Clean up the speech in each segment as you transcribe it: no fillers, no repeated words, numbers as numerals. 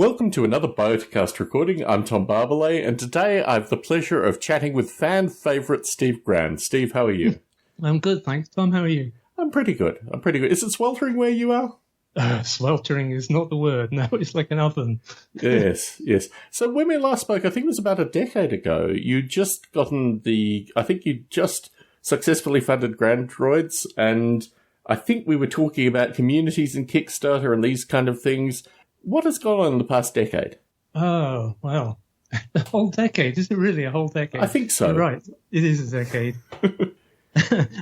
Welcome to another Biotacast recording. I'm Tom Barbalet, and today I have the pleasure of chatting with fan favourite Steve Grand. Steve, how are you? I'm good, thanks. Tom, how are you? I'm pretty good. Is it sweltering where you are? Sweltering is not the word. No, it's like an oven. Yes. So when we last spoke, I think it was about a decade ago, you just successfully funded Grandroids, and I think we were talking about communities and Kickstarter and these kind of things. What has gone on in the past decade? Oh, well, a whole decade. Is it really a whole decade? I think so. You're right. It is a decade.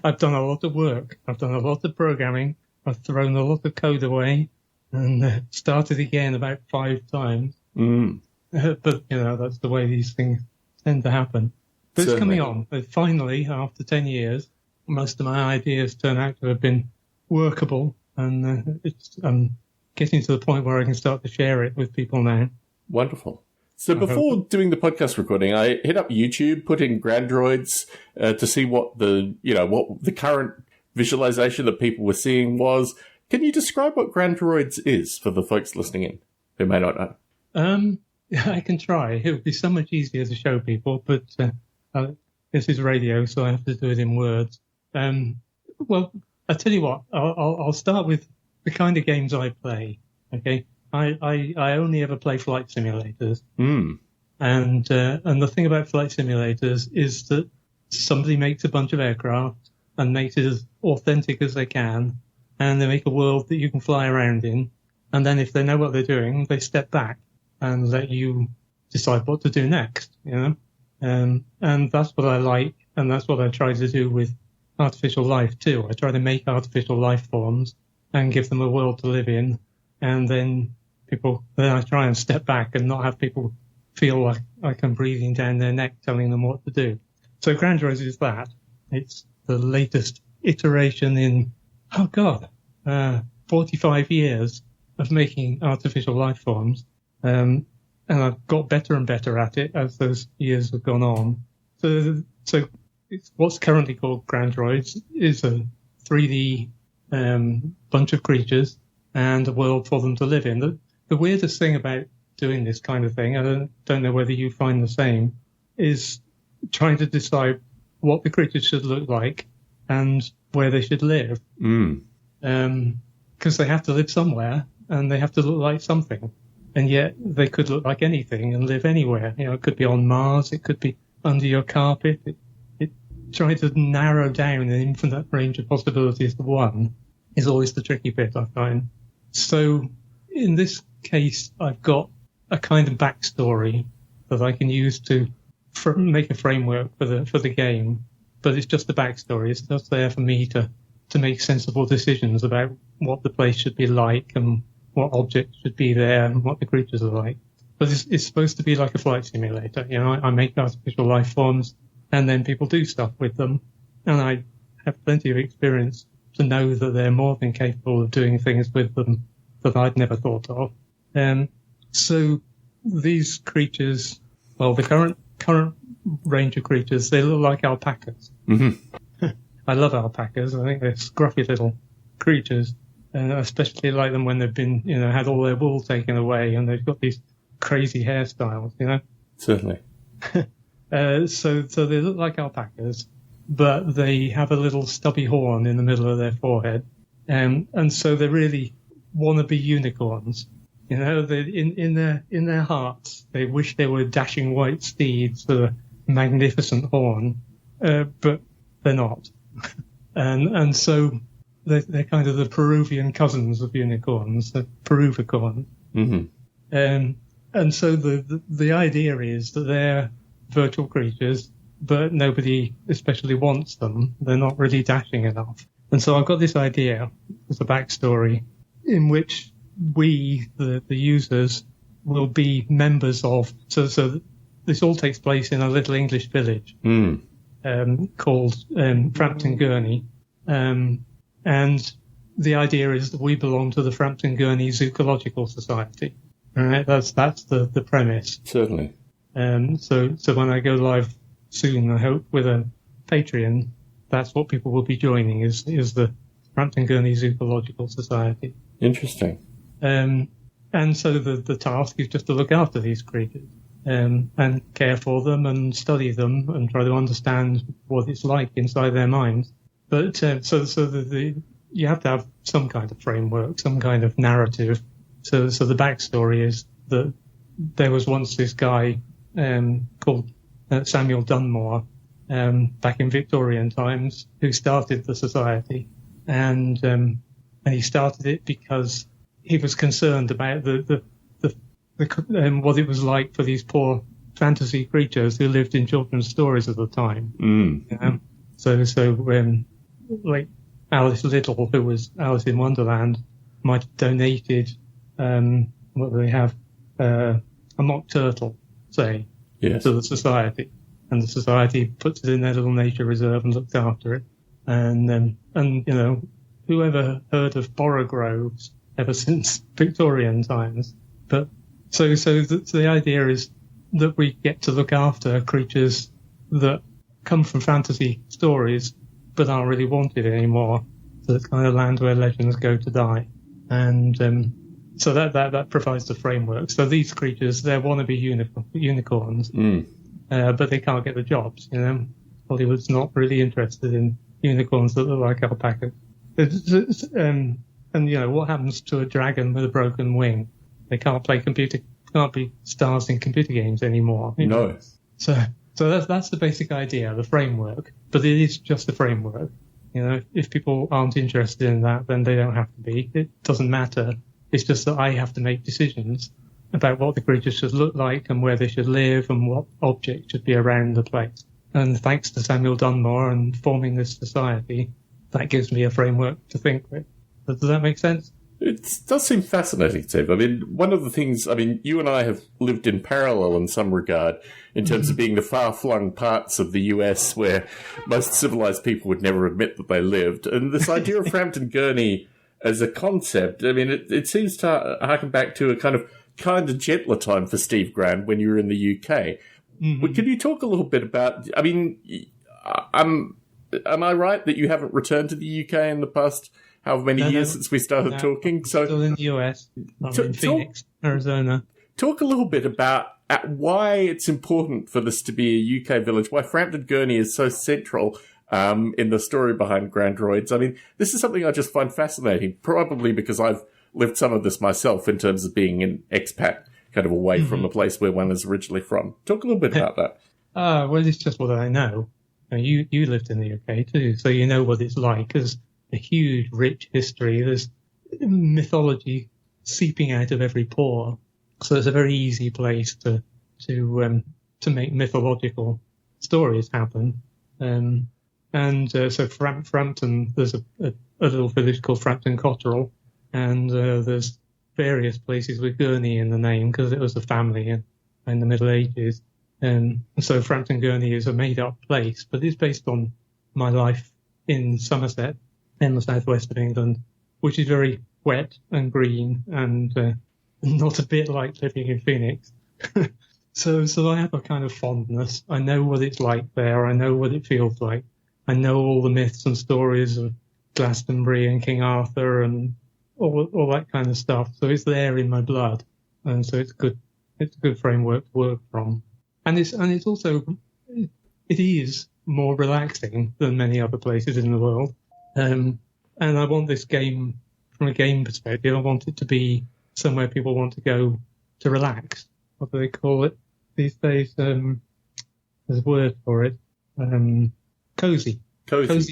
I've done a lot of work. I've done a lot of programming. I've thrown a lot of code away and started again about 5 times. But, that's the way these things tend to happen. But It's coming on. But finally, after 10 years, most of my ideas turn out to have been workable, and I'm getting to the point where I can start to share it with people now. Wonderful. So before doing the podcast recording, I hit up YouTube, put in Grandroids to see what the current visualization that people were seeing was. Can you describe what Grandroids is for the folks listening in who may not know? I can try. It would be so much easier to show people, but this is radio, so I have to do it in words. Well, I'll tell you what. I'll start with the kind of games I play. Okay, I only ever play flight simulators. And the thing about flight simulators is that somebody makes a bunch of aircraft and makes it as authentic as they can, and they make a world that you can fly around in. And then if they know what they're doing, they step back and let you decide what to do next, And that's what I like, and that's what I try to do with artificial life too. I try to make artificial life forms and give them a world to live in, and then I try and step back and not have people feel like I'm breathing down their neck telling them what to do. So Grandroids is that. It's the latest iteration in, 45 years of making artificial life forms. And I've got better and better at it as those years have gone on. So it's what's currently called Grandroids is a 3D bunch of creatures and a world for them to live in. The weirdest thing about doing this kind of thing, I don't know whether you find the same, is trying to decide what the creatures should look like and where they should live. Because they have to live somewhere and they have to look like something. And yet they could look like anything and live anywhere. It could be on Mars, it could be under your carpet. It trying to narrow down an infinite range of possibilities to one is always the tricky bit, I find. So in this case, I've got a kind of backstory that I can use to make a framework for the game. But it's just a backstory. It's just there for me to make sensible decisions about what the place should be like and what objects should be there and what the creatures are like. But it's supposed to be like a flight simulator. I make artificial life forms and then people do stuff with them. And I have plenty of experience to know that they're more than capable of doing things with them that I'd never thought of. So these creatures, well, the current range of creatures, they look like alpacas. I love alpacas. I think they're scruffy little creatures. And I especially like them when they've been, had all their wool taken away and they've got these crazy hairstyles, Certainly. So they look like alpacas, but they have a little stubby horn in the middle of their forehead. And so they're really wannabe unicorns. In their hearts, they wish they were dashing white steeds with a magnificent horn, but they're not. And so they're kind of the Peruvian cousins of unicorns, the Peruvicorn. And so the idea is that they're virtual creatures, but nobody especially wants them. They're not really dashing enough. And so I've got this idea as a backstory in which we, the users, will be members of. So this all takes place in a little English village called Frampton Gurney. And the idea is that we belong to the Frampton Gurney Zoological Society. All right, that's the premise. Certainly. So when I go live soon, I hope with a Patreon, that's what people will be joining is the Frampton Gurney Zoological Society. Interesting. and so the task is just to look after these creatures, and care for them and study them and try to understand what it's like inside their minds. But you have to have some kind of framework, some kind of narrative. So the backstory is that there was once this guy called Samuel Dunmore back in Victorian times who started the society, and he started it because he was concerned about what it was like for these poor fantasy creatures who lived in children's stories at the time. So like Alice Little, who was Alice in Wonderland, might have donated, what do they have, a mock turtle, say, yes, to the society. And the society puts it in their little nature reserve and looks after it. And whoever heard of borogroves ever since Victorian times? But so the idea is that we get to look after creatures that come from fantasy stories but aren't really wanted anymore. So it's kind of land where legends go to die. And so that provides the framework. So these creatures, they're wannabe unicorns, but they can't get the jobs, Hollywood's not really interested in unicorns that look like alpacas. And what happens to a dragon with a broken wing? They can't be stars in computer games anymore. No. So that's the basic idea, the framework. But it is just a framework. If people aren't interested in that, then they don't have to be. It doesn't matter. It's just that I have to make decisions about what the creatures should look like and where they should live and what objects should be around the place. And thanks to Samuel Dunmore and forming this society, that gives me a framework to think with. Does that make sense? It does seem fascinating, Steve. I mean, one of the things, you and I have lived in parallel in some regard in terms of being the far-flung parts of the US where most civilized people would never admit that they lived. And this idea of Frampton Gurney as a concept, it seems to harken back to a kind of gentler time for Steve Grand when you were in the UK. Mm-hmm. Can you talk a little bit about, am I right that you haven't returned to the UK in the past however many years since we started talking? So still in the US. I'm in Phoenix, Arizona. Talk a little bit about why it's important for this to be a UK village, why Frampton Gurney is so central in the story behind Grandroids. This is something I just find fascinating, probably because I've lived some of this myself in terms of being an expat, kind of away from the place where one is originally from. Talk a little bit about that. Well, it's just what I know. You lived in the UK too, so you know what it's like. There's a huge, rich history. There's mythology seeping out of every pore. So it's a very easy place to make mythological stories happen. So Frampton, there's a little village called Frampton Cotterell, and there's various places with Gurney in the name because it was a family in the Middle Ages. So Frampton Gurney is a made-up place, but it's based on my life in Somerset, in the southwest of England, which is very wet and green and not a bit like living in Phoenix. So I have a kind of fondness. I know what it's like there. I know what it feels like. I know all the myths and stories of Glastonbury and King Arthur and all that kind of stuff. So it's there in my blood, and so it's good. It's a good framework to work from, and it's also it is more relaxing than many other places in the world. And I want this game, from a game perspective, I want it to be somewhere people want to go to relax. What do they call it these days? There's a word for it. Cozy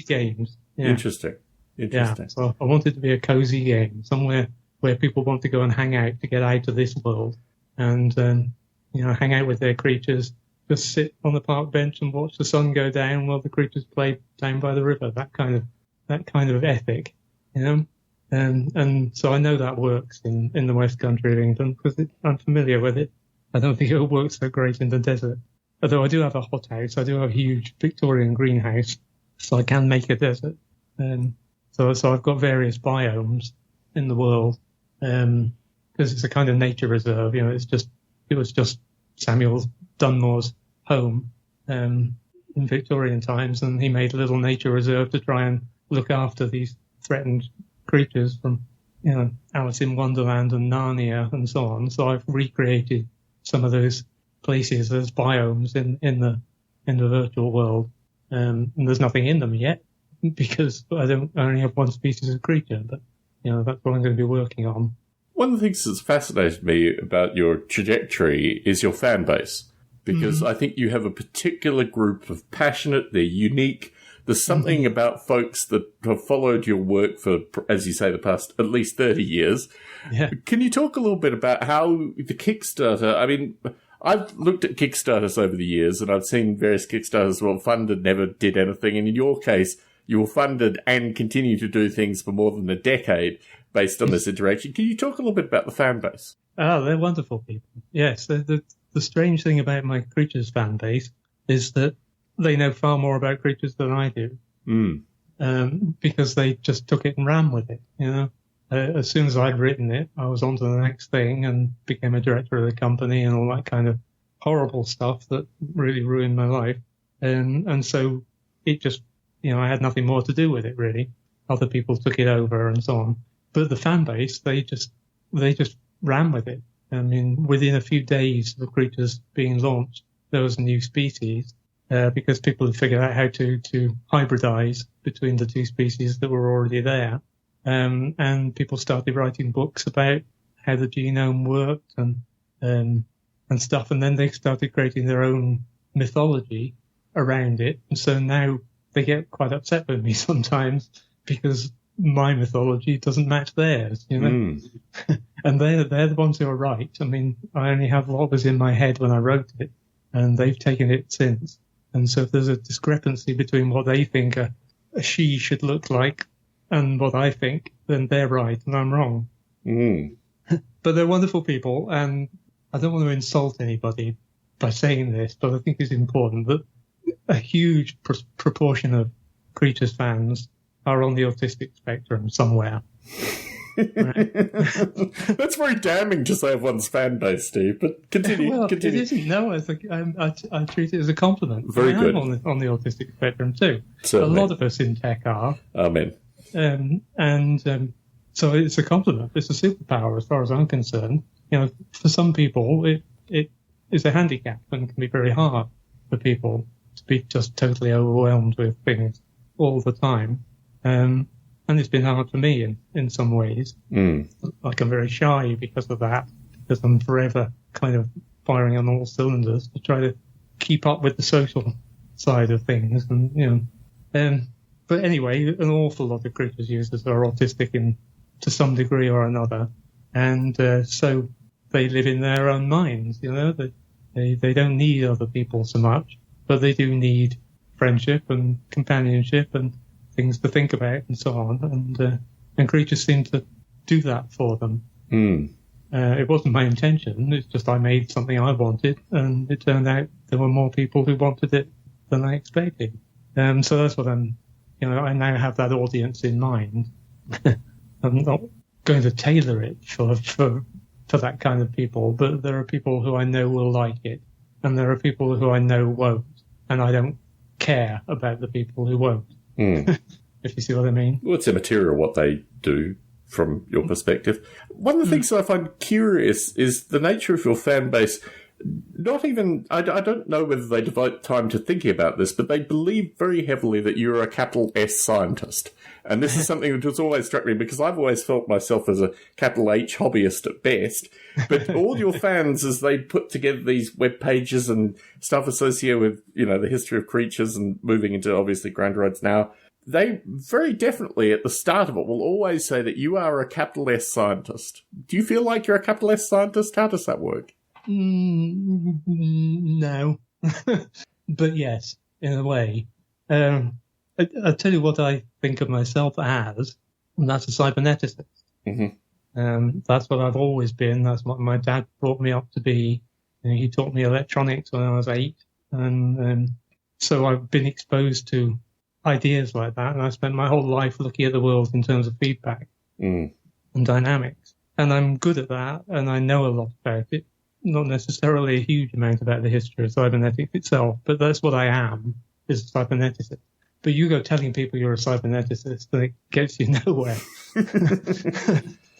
games. Yeah. Interesting. Yeah, so I want it to be a cozy game, somewhere where people want to go and hang out to get out of this world and, hang out with their creatures, just sit on the park bench and watch the sun go down while the creatures play down by the river. That kind of ethic, And so I know that works in the West Country of England because I'm familiar with it. I don't think it'll work so great in the desert. Although I do have a hothouse, I do have a huge Victorian greenhouse, so I can make a desert. So I've got various biomes in the world, because it's a kind of nature reserve. It was just Samuel Dunmore's home, in Victorian times, and he made a little nature reserve to try and look after these threatened creatures from, Alice in Wonderland and Narnia and so on. So I've recreated some of those places as biomes in the virtual world. And there's nothing in them yet because I only have one species of creature, but that's what I'm going to be working on. One of the things that's fascinated me about your trajectory is your fan base, because I think you have a particular group of passionate, they're unique. There's something about folks that have followed your work for, as you say, the past at least 30 years. Yeah. Can you talk a little bit about how the Kickstarter, I mean, I've looked at Kickstarters over the years and I've seen various Kickstarters were funded, never did anything. And in your case, you were funded and continue to do things for more than a decade based on this interaction. Can you talk a little bit about the fan base? Oh, they're wonderful people. Yes. The strange thing about my Creatures fan base is that they know far more about creatures than I do, because they just took it and ran with it. As soon as I'd written it, I was on to the next thing and became a director of the company and all that kind of horrible stuff that really ruined my life. And so it just, I had nothing more to do with it really. Other people took it over and so on. But the fan base, they just ran with it. I mean, within a few days of the creatures being launched, there was a new species. Because people had figured out how to hybridize between the two species that were already there. And people started writing books about how the genome worked and stuff. And then they started creating their own mythology around it. And so now they get quite upset with me sometimes because my mythology doesn't match theirs, And they're the ones who are right. I mean, I only have what was in my head when I wrote it, and they've taken it since. And so if there's a discrepancy between what they think a she should look like and what I think, then they're right and I'm wrong. But they're wonderful people, and I don't want to insult anybody by saying this, but I think it's important that a huge proportion of Creatures fans are on the autistic spectrum somewhere. Right. That's very damning to say of one's fan base, Steve, but continue. Well, continue. It isn't. No, I treat it as a compliment. Very good. I'm on the autistic spectrum too. Certainly. A lot of us in tech are. Amen. So it's a compliment. It's a superpower as far as I'm concerned. For some people, it is a handicap and can be very hard for people to be just totally overwhelmed with things all the time. And it's been hard for me in some ways. Like I'm very shy because of that, because I'm forever kind of firing on all cylinders to try to keep up with the social side of things. But anyway, an awful lot of Creatures users are autistic to some degree or another. And so they live in their own minds, They don't need other people so much, but they do need friendship and companionship and things to think about and so on, and Creatures seem to do that for them. It wasn't my intention, it's just I made something I wanted, and it turned out there were more people who wanted it than I expected. So that's what I now have that audience in mind. I'm not going to tailor it for that kind of people, but there are people who I know will like it, and there are people who I know won't, and I don't care about the people who won't. If you see what I mean. Well, it's immaterial what they do from your perspective. One of the things that I find curious is the nature of your fan base. Not even, I don't know whether they devote time to thinking about this, but they believe very heavily that you're a capital S scientist. And this is something that has always struck me, because I've always felt myself as a capital H hobbyist at best. But all your fans, as they put together these web pages and stuff associated with, the history of creatures and moving into, obviously, Grandroids now, they very definitely, at the start of it, will always say that you are a capital S scientist. Do you feel like you're a capital S scientist? How does that work? No. But yes, in a way. I'll tell you what I think of myself as, and that's a cyberneticist. That's what I've always been. That's what my dad brought me up to be. He taught me electronics when I was 8. And so I've been exposed to ideas like that, and I spent my whole life looking at the world in terms of feedback and dynamics. And I'm good at that, and I know a lot about it. Not necessarily a huge amount about the history of cybernetics itself, but that's what I am, is a cyberneticist. But you go telling people you're a cyberneticist, and it gets you nowhere.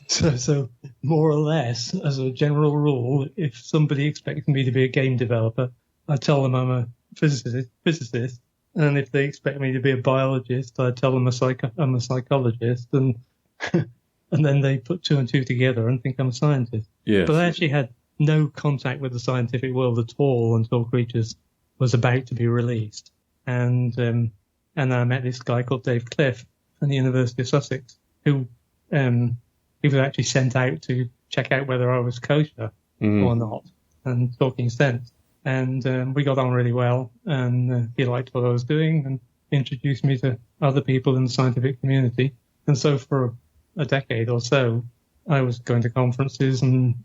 So more or less, as a general rule, if somebody expects me to be a game developer, I tell them I'm a physicist, and if they expect me to be a biologist, I tell them I'm a psychologist, and and then they put two and two together and think I'm a scientist. Yes. But I actually had no contact with the scientific world at all until Creatures was about to be released, and then I met this guy called Dave Cliff from the University of Sussex, who he was actually sent out to check out whether I was kosher or not, and talking sense. And we got on really well, and he liked what I was doing and introduced me to other people in the scientific community. And so for a decade or so, I was going to conferences and,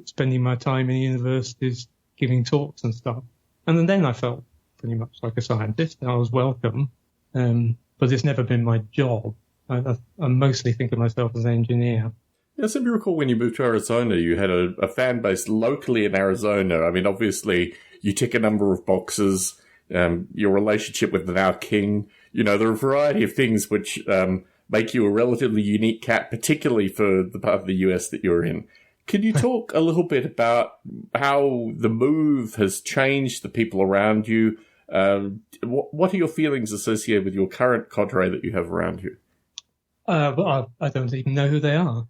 spending my time in universities giving talks and stuff. And then I felt pretty much like a scientist, and I was welcome. But it's never been my job. I mostly think of myself as an engineer. Yes, if you recall when you moved to Arizona, you had a fan base locally in Arizona. I mean, obviously, you tick a number of boxes. Your relationship with the now king. There are a variety of things which make you a relatively unique cat, particularly for the part of the US that you're in. Can you talk a little bit about how the move has changed the people around you? What are your feelings associated with your current cadre that you have around you? Well, I don't even know who they are.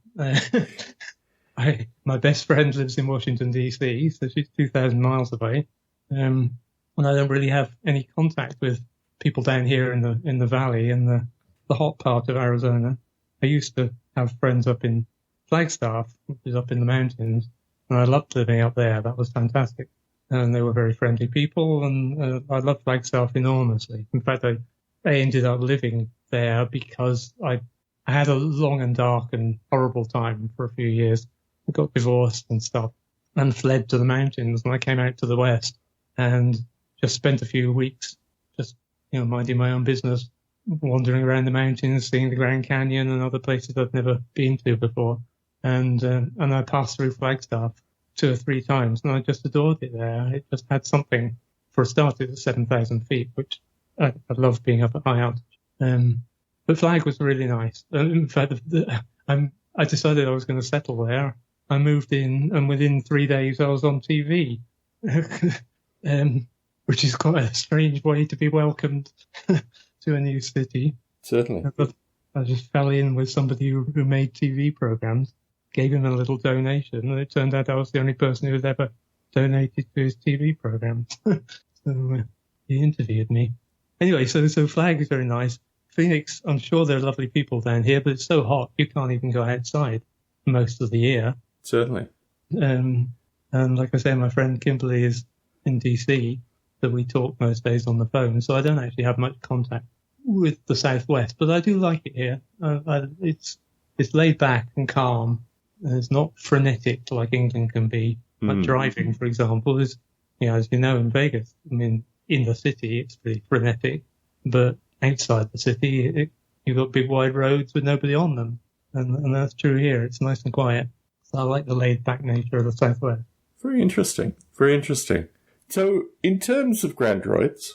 My best friend lives in Washington, D.C., so she's 2,000 miles away. And I don't really have any contact with people down here in the valley, in the hot part of Arizona. I used to have friends up in Flagstaff, which is up in the mountains, and I loved living up there. That was fantastic. And they were very friendly people, and I loved Flagstaff enormously. In fact, I ended up living there because I had a long and dark and horrible time for a few years. I got divorced and stuff and fled to the mountains, and I came out to the west and just spent a few weeks just, minding my own business, wandering around the mountains, seeing the Grand Canyon and other places I'd never been to before. And I passed through Flagstaff 2 or 3 times, and I just adored it there. It just had something. For a start, it was 7,000 feet, which I love being up at high altitude. But Flag was really nice. In fact, I decided I was going to settle there. I moved in, and within 3 days, I was on TV, which is quite a strange way to be welcomed to a new city. Certainly. I just fell in with somebody who made TV programs, gave him a little donation, and it turned out I was the only person who had ever donated to his TV programs. So he interviewed me. Anyway, so Flag is very nice. Phoenix, I'm sure there are lovely people down here, but it's so hot you can't even go outside most of the year. Certainly. And like I say, my friend Kimberly is in DC, so we talk most days on the phone, so I don't actually have much contact with the Southwest, but I do like it here. It's laid back and calm, and it's not frenetic like England can be. Like driving, for example, is, as you know, in Vegas, I mean, in the city, it's pretty frenetic, but outside the city, you've got big wide roads with nobody on them. And that's true here. It's nice and quiet. So I like the laid-back nature of the Southwest. Very interesting. Very interesting. So, in terms of Grandroids,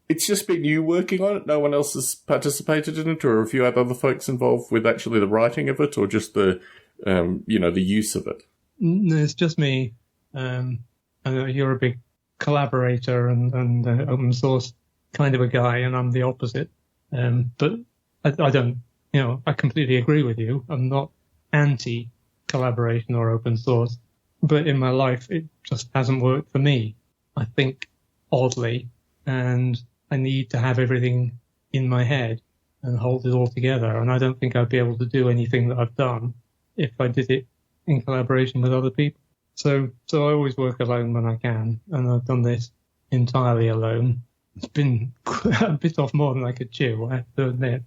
it's just been you working on it? No one else has participated in it? Or have you had other folks involved with actually the writing of it, or just the use of it? No, it's just me. I know you're a big collaborator and open source kind of a guy, and I'm the opposite. But I don't, I completely agree with you. I'm not anti-collaboration or open source, but in my life, it just hasn't worked for me. I think oddly, and I need to have everything in my head and hold it all together. And I don't think I'd be able to do anything that I've done if I did it in collaboration with other people. So I always work alone when I can, and I've done this entirely alone. It's been a bit off more than I could chew, I have to admit.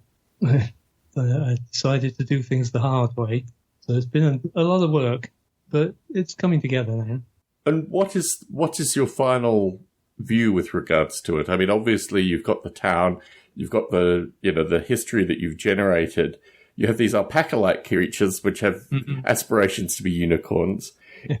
I decided to do things the hard way. So it's been a lot of work, but it's coming together now. And what is your final view with regards to it? I mean, obviously you've got the town, you've got the history that you've generated. You have these alpaca-like creatures which have aspirations to be unicorns.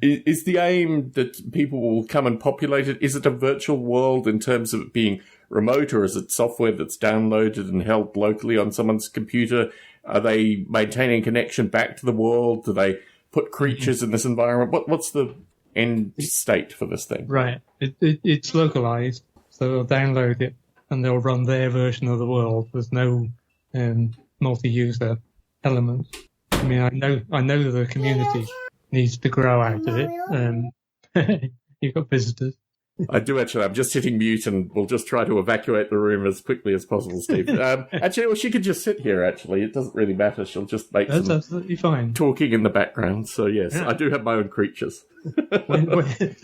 Is the aim that people will come and populate it? Is it a virtual world in terms of it being remote, or is it software that's downloaded and held locally on someone's computer? Are they maintaining connection back to the world? Do they put creatures in this environment? What's the end state for this thing? Right. It's localized, so they'll download it and they'll run their version of the world. There's no multi-user element. I mean, I know the community needs to grow out of it. You've got visitors. I do actually. I'm just hitting mute, and we'll just try to evacuate the room as quickly as possible, Steve. Actually, well, she could just sit here. Actually, it doesn't really matter. She'll just make That's absolutely fine. Talking in the background. So yes, I do have my own creatures.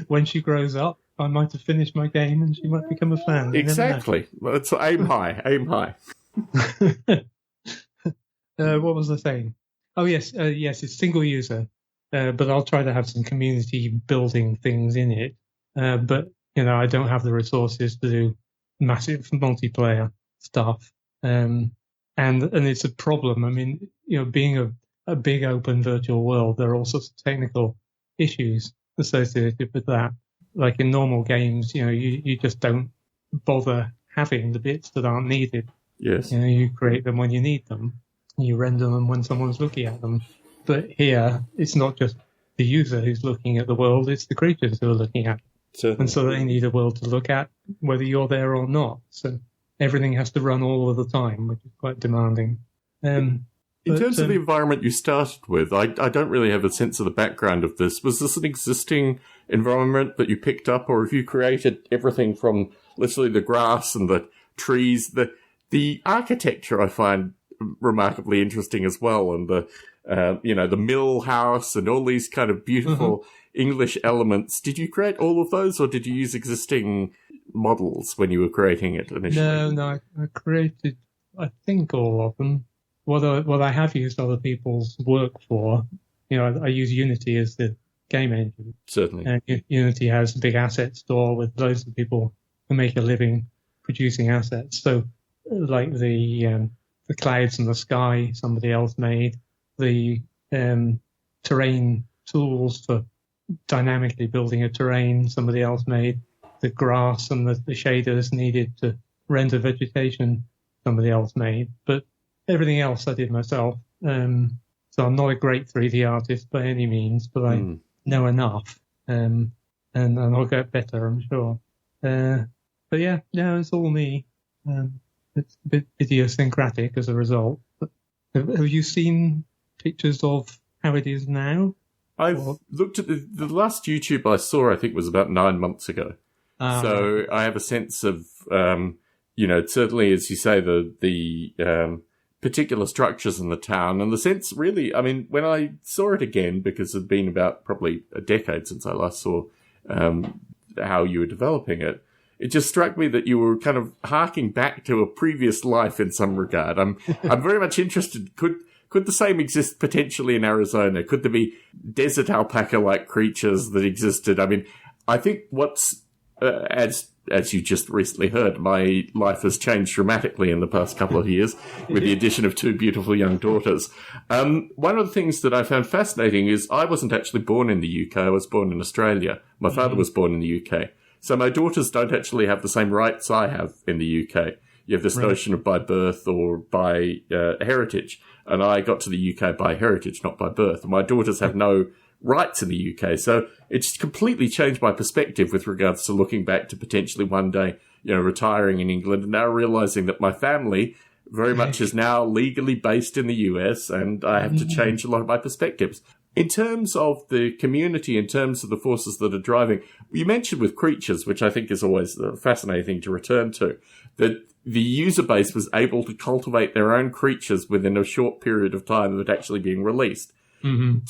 when she grows up, I might have finished my game, and she might become a fan. Exactly. Let's aim high. Aim high. What was I saying? Oh yes, it's single user, but I'll try to have some community building things in it. But I don't have the resources to do massive multiplayer stuff, and it's a problem. I mean, being a big open virtual world, there are all sorts of technical issues associated with that. Like in normal games, you just don't bother having the bits that aren't needed. Yes. You create them when you need them. You render them when someone's looking at them. But here, it's not just the user who's looking at the world, it's the creatures who are looking at it. Certainly. And so they need a world to look at, whether you're there or not. So everything has to run all of the time, which is quite demanding. In terms of the environment you started with, I don't really have a sense of the background of this. Was this an existing environment that you picked up, or have you created everything from literally the grass and the trees? The architecture I find remarkably interesting as well, and the mill house and all these kind of beautiful English elements. Did you create all of those, or did you use existing models when you were creating it initially? No, I created, I think, all of them. What I have used other people's work for, I use Unity as the game engine. Certainly. And Unity has a big asset store with loads of people who make a living producing assets. So, like the clouds and the sky, somebody else made. The terrain tools for dynamically building a terrain, somebody else made. The grass and the shaders needed to render vegetation, somebody else made. But everything else I did myself. So I'm not a great 3D artist by any means, but I know enough. And I'll get better, I'm sure. But yeah, it's all me. It's a bit idiosyncratic as a result. But have you seen pictures of how it is now? I've looked at the last YouTube I saw, I think, was about 9 months ago. So I have a sense of, certainly, as you say, the particular structures in the town, and the sense really, I mean, when I saw it again, because it had been about probably a decade since I last saw how you were developing it, it just struck me that you were kind of harking back to a previous life in some regard. I'm very much interested. Could the same exist potentially in Arizona? Could there be desert alpaca-like creatures that existed? I mean, I think what's as you just recently heard, my life has changed dramatically in the past couple of years with the addition of 2 beautiful young daughters. One of the things that I found fascinating is I wasn't actually born in the UK. I was born in Australia. My father was born in the UK. So my daughters don't actually have the same rights I have in the UK. You have this notion of by birth or by heritage. And I got to the UK by heritage, not by birth. And my daughters have no rights in the UK. So it's completely changed my perspective with regards to looking back to potentially one day, retiring in England, and now realizing that my family very much is now legally based in the US, and I have to change a lot of my perspectives. In terms of the community, in terms of the forces that are driving, you mentioned with creatures, which I think is always a fascinating thing to return to, that the user base was able to cultivate their own creatures within a short period of time of it actually being released.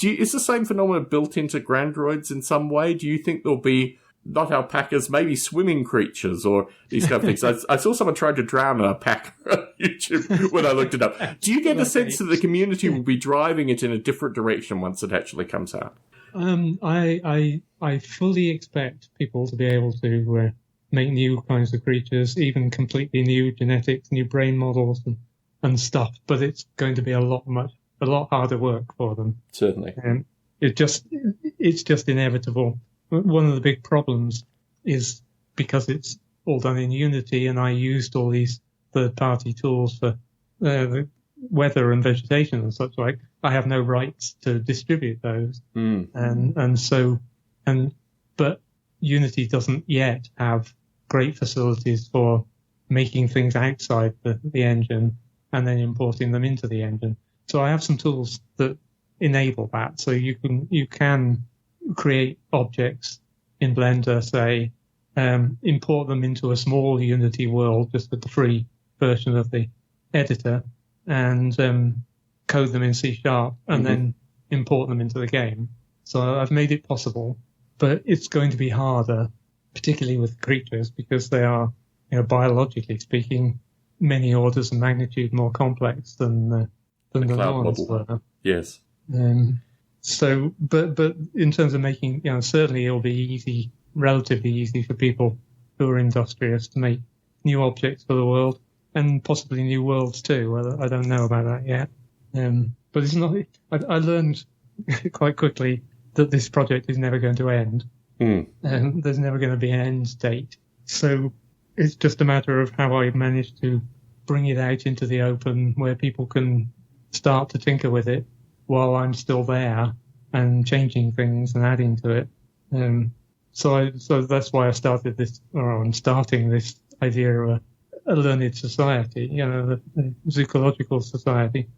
Is the same phenomenon built into Grandroids in some way? Do you think there'll be, not alpacas, maybe swimming creatures or these kind of things? I saw someone trying to drown an alpaca on YouTube when I looked it up. Do you get the sense that the community will be driving it in a different direction once it actually comes out? I fully expect people to be able to make new kinds of creatures, even completely new genetics, new brain models and stuff, but it's going to be a lot harder work for them. Certainly. It's just inevitable. One of the big problems is because it's all done in Unity, and I used all these third-party tools for the weather and vegetation and such like, I have no rights to distribute those. But Unity doesn't yet have great facilities for making things outside the engine and then importing them into the engine. So I have some tools that enable that. So you can create objects in Blender, say, import them into a small Unity world just with the free version of the editor, and code them in C# and then import them into the game. So I've made it possible, but it's going to be harder, particularly with creatures, because they are, biologically speaking, many orders of magnitude more complex than the norms were. Yes. So, but in terms of making, certainly it'll be easy, relatively easy for people who are industrious to make new objects for the world, and possibly new worlds too. I don't know about that yet. But it's not. I learned quite quickly that this project is never going to end. There's never going to be an end date. So it's just a matter of how I manage to bring it out into the open where people can start to tinker with it while I'm still there and changing things and adding to it. So that's why I started this, or I'm starting this idea of a learned society, the zoological society,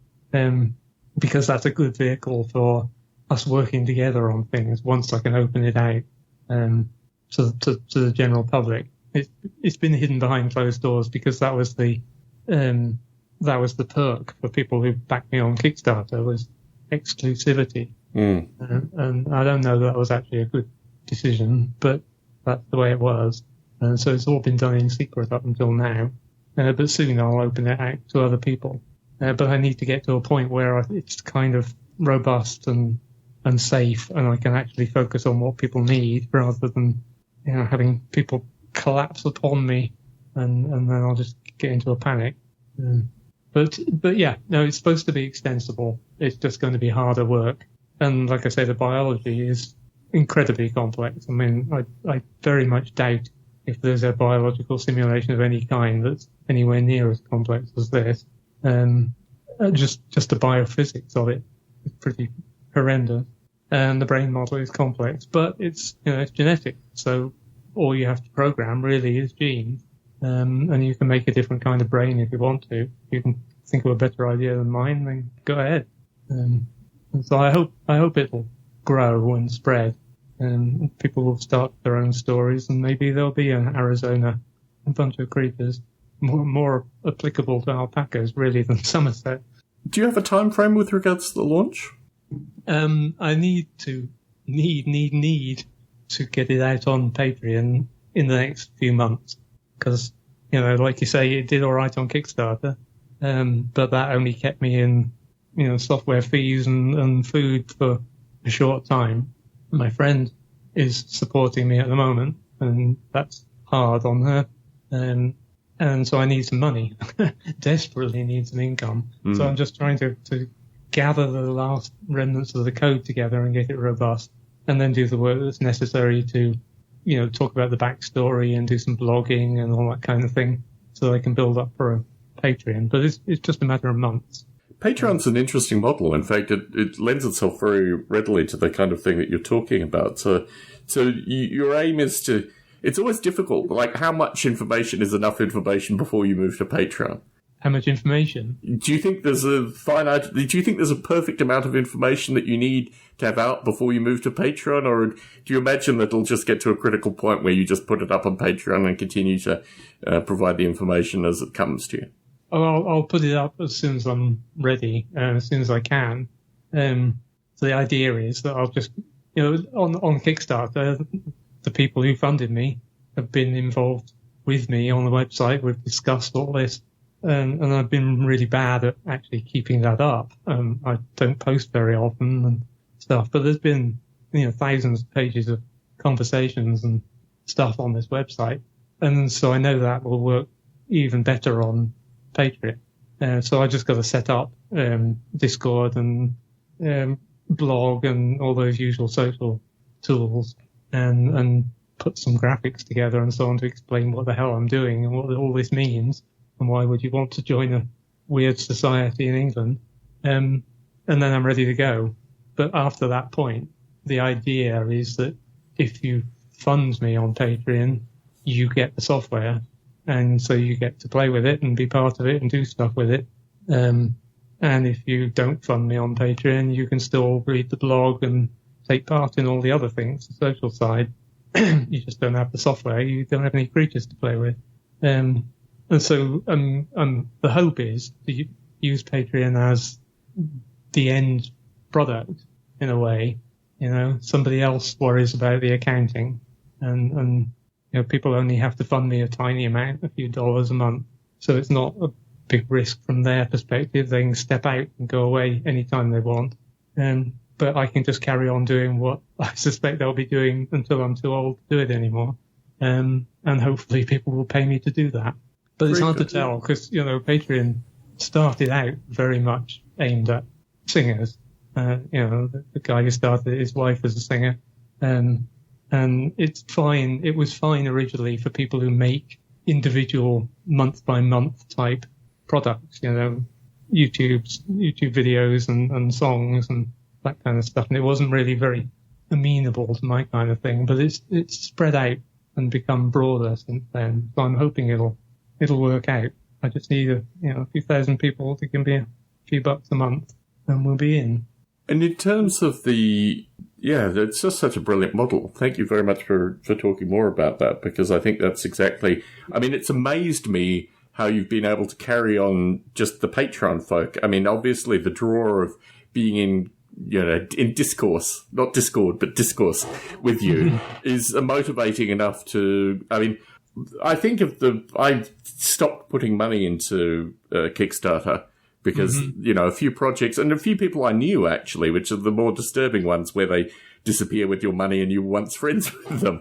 because that's a good vehicle for us working together on things once I can open it out to the general public. It's been hidden behind closed doors because that was the perk for people who backed me on Kickstarter, was exclusivity. And I don't know that was actually a good decision, but that's the way it was. And so it's all been done in secret up until now. But soon I'll open it out to other people. But I need to get to a point where it's kind of robust and safe, and I can actually focus on what people need rather than having people collapse upon me and then I'll just get into a panic. But yeah, no, it's supposed to be extensible. It's just going to be harder work. And like I say, the biology is incredibly complex. I mean, I very much doubt if there's a biological simulation of any kind that's anywhere near as complex as this. Just the biophysics of it is pretty horrendous. And the brain model is complex, but it's genetic. So all you have to program really is genes. And you can make a different kind of brain if you want to. If you can think of a better idea than mine, then go ahead. And so I hope it'll grow and spread, and people will start their own stories, and maybe there'll be in Arizona a bunch of creatures more applicable to alpacas really than Somerset. Do you have a time frame with regards to the launch? I need to get it out on Patreon in the next few months. Because, like you say, it did all right on Kickstarter, but that only kept me in, software fees and food for a short time. My friend is supporting me at the moment, and that's hard on her. And so I need some money, desperately need some income. So I'm just trying to gather the last remnants of the code together and get it robust, and then do the work that's necessary to talk about the backstory and do some blogging and all that kind of thing so they can build up for a Patreon. But it's just a matter of months. Patreon's an interesting model. In fact, it lends itself very readily to the kind of thing that you're talking about. So your aim is to... It's always difficult. Like, how much information is enough information before you move to Patreon? How much information? Do you think there's a finite... Do you think there's a perfect amount of information that you need to have out before you move to Patreon? Or do you imagine that it'll just get to a critical point where you just put it up on Patreon and continue to provide the information as it comes to you? Oh, I'll put it up as soon as I'm ready, as soon as I can. So the idea is that I'll just... on Kickstarter, the people who funded me have been involved with me on the website. We've discussed all this. And I've been really bad at actually keeping that up. I don't post very often and stuff, but there's been, thousands of pages of conversations and stuff on this website. And so I know that will work even better on Patreon. So I just got to set up, Discord and, blog and all those usual social tools and put some graphics together and so on to explain what the hell I'm doing and what all this means. And why would you want to join weird society in England, and then I'm ready to go. But after that point, the idea is that if you fund me on Patreon, you get the software, and so you get to play with it and be part of it and do stuff with it. And if you don't fund me on Patreon, you can still read the blog and take part in all the other things, the social side. You just don't have the software. You don't have any creatures to play with. And so the hope is to use Patreon as the end product, in a way. You know, somebody else worries about the accounting, and you know, people only have to fund me a tiny amount, a few dollars a month. So it's not a big risk from their perspective. They can step out and go away anytime they want. But I can just carry on doing what I suspect they'll be doing until I'm too old to do it anymore. And hopefully people will pay me to do that. But it's hard to tell because, you know, Patreon started out very much aimed at singers. You know, the guy who started it, his wife was a singer. And it's fine. It was fine originally for people who make individual month by month type products, you know, YouTube videos and songs and that kind of stuff. And it wasn't really very amenable to my kind of thing, but it's spread out and become broader since then. So I'm hoping it'll work out. I just need a few thousand people to give me a few bucks a month and we'll be in. And in terms of it's just such a brilliant model. Thank you very much for talking more about that, because I think that's exactly, I mean, it's amazed me how you've been able to carry on just the Patreon folk. I mean, obviously the draw of being in discourse, not Discord, but discourse with you is motivating enough to, I mean, I think I stopped putting money into Kickstarter because, you know, a few projects and a few people I knew actually, which are the more disturbing ones where they disappear with your money and you were once friends with them.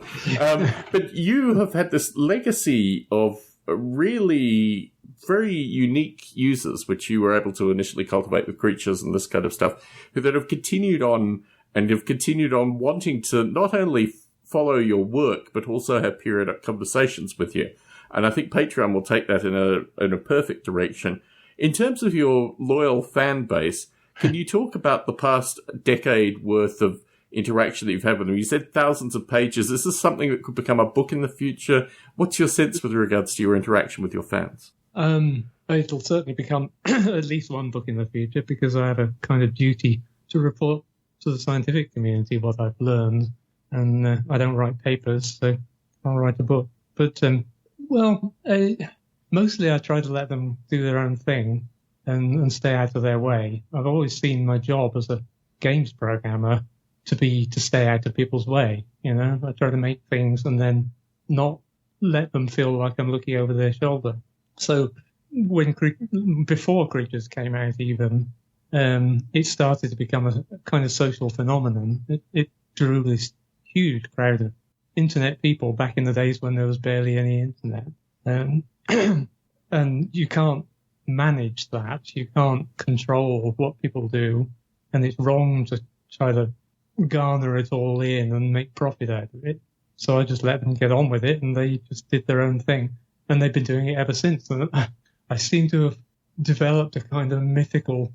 But you have had this legacy of really very unique users, which you were able to initially cultivate with creatures and this kind of stuff, that have continued on wanting to not only follow your work, but also have periodic conversations with you. And I think Patreon will take that in a perfect direction. In terms of your loyal fan base, can you talk about the past decade worth of interaction that you've had with them? You said thousands of pages. Is this something that could become a book in the future? What's your sense with regards to your interaction with your fans? It'll certainly become at least one book in the future, because I have a kind of duty to report to the scientific community what I've learned, and I don't write papers, so I'll write a book. But mostly I try to let them do their own thing and stay out of their way. I've always seen my job as a games programmer to stay out of people's way. You know, I try to make things and then not let them feel like I'm looking over their shoulder. So before Creatures came out even, it started to become a kind of social phenomenon. It drew this huge crowd of internet people back in the days when there was barely any internet. And you can't manage that. You can't control what people do. And it's wrong to try to garner it all in and make profit out of it. So I just let them get on with it, and they just did their own thing. And they've been doing it ever since. And I seem to have developed a kind of mythical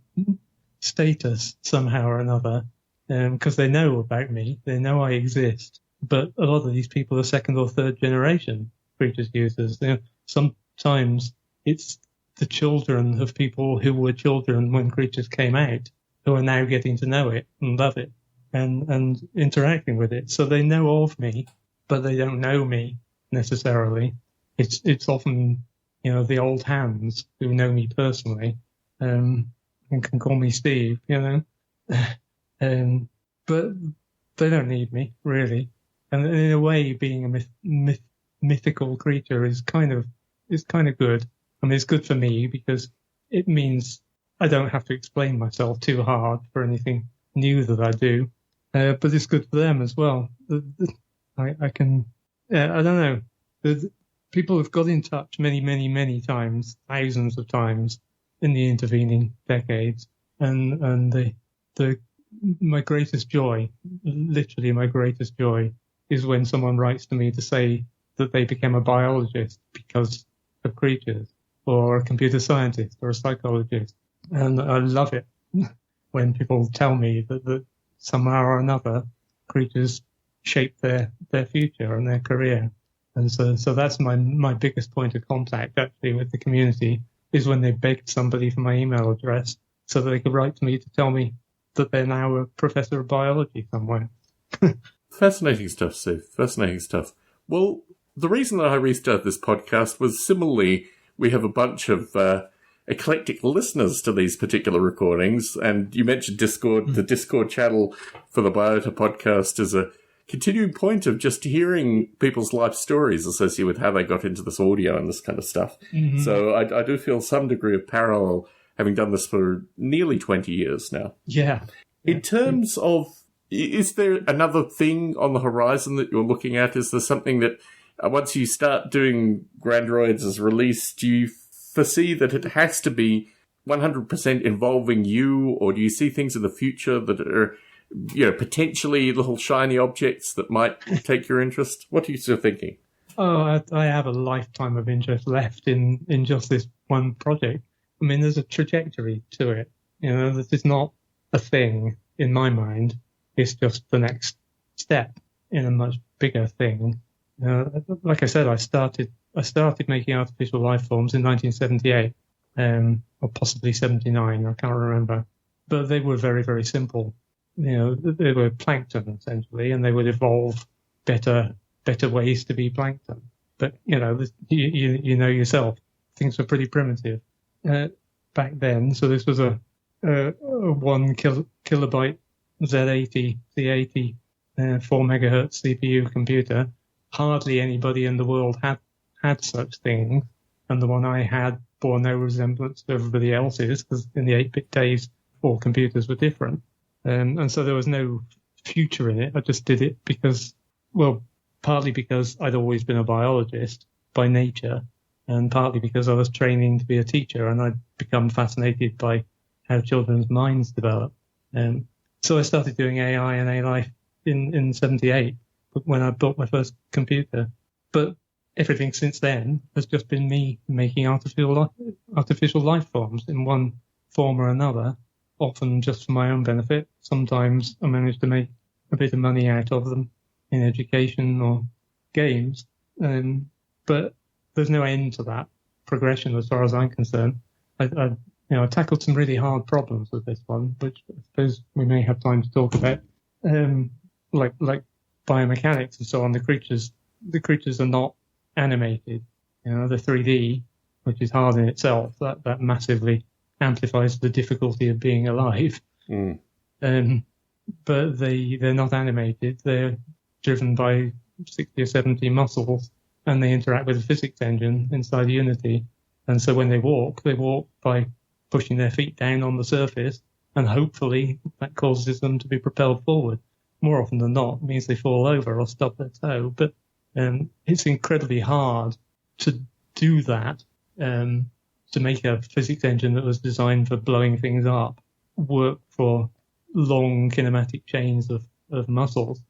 status somehow or another, because they know about me. They know I exist. But a lot of these people are second or third generation Creatures users. You know, sometimes it's the children of people who were children when Creatures came out who are now getting to know it and love it and interacting with it. So they know of me, but they don't know me necessarily. It's often, you know, the old hands who know me personally, and can call me Steve, you know. But they don't need me, really. And in a way, being a mythical creature is kind of good. I mean, it's good for me because it means I don't have to explain myself too hard for anything new that I do. But it's good for them as well. I don't know. People have got in touch many times, thousands of times in the intervening decades. And my greatest joy, literally my greatest joy, is when someone writes to me to say that they became a biologist because of Creatures. or a computer scientist or a psychologist. And I love it when people tell me that somehow or another creatures shape their future and their career. And so that's my biggest point of contact actually with the community, is when they begged somebody for my email address so that they could write to me to tell me that they're now a professor of biology somewhere. Fascinating stuff, Steve. Fascinating stuff. Well, the reason that I restarted this podcast was similarly, we have a bunch of eclectic listeners to these particular recordings, and you mentioned Discord. The Discord channel for the Biota podcast is a continuing point of just hearing people's life stories associated with how they got into this audio and this kind of stuff. Mm-hmm. So I do feel some degree of parallel, having done this for nearly 20 years now. Yeah. In terms of, is there another thing on the horizon that you're looking at? Is there something that, once you start doing Grandroids as released, do you foresee that it has to be 100% involving you, or do you see things in the future that are, potentially little shiny objects that might take your interest? What are you still thinking? Oh, I have a lifetime of interest left in just this one project. I mean, there's a trajectory to it. This is not a thing in my mind. It's just the next step in a much bigger thing. Like I said, I started making artificial life forms in 1978, or possibly 79. I can't remember, but they were very, very simple. They were plankton essentially, and they would evolve better ways to be plankton. But you know yourself, things were pretty primitive back then. So this was a 1 kilobyte Z80 C80 4 megahertz CPU computer. Hardly anybody in the world had such things, and the one I had bore no resemblance to everybody else's, because in the 8-bit days all computers were different. And so there was no future in it. I just did it because, partly because I'd always been a biologist by nature, and partly because I was training to be a teacher, and I'd become fascinated by how children's minds develop. So I started doing AI and AI in 78 when I built my first computer. But everything since then has just been me making artificial life forms in one form or another, often just for my own benefit. Sometimes I manage to make a bit of money out of them in education or games. But there's no end to that progression as far as I'm concerned. I tackled some really hard problems with this one, which I suppose we may have time to talk about, like biomechanics and so on. The creatures are not animated. They're 3D, which is hard in itself. That massively amplifies the difficulty of being alive. But they're not animated. They're driven by 60 or 70 muscles, and they interact with a physics engine inside Unity. And so when they walk by pushing their feet down on the surface, and hopefully that causes them to be propelled forward. More often than not, it means they fall over or stub their toe. But it's incredibly hard to do that, to make a physics engine that was designed for blowing things up work for long kinematic chains of muscles.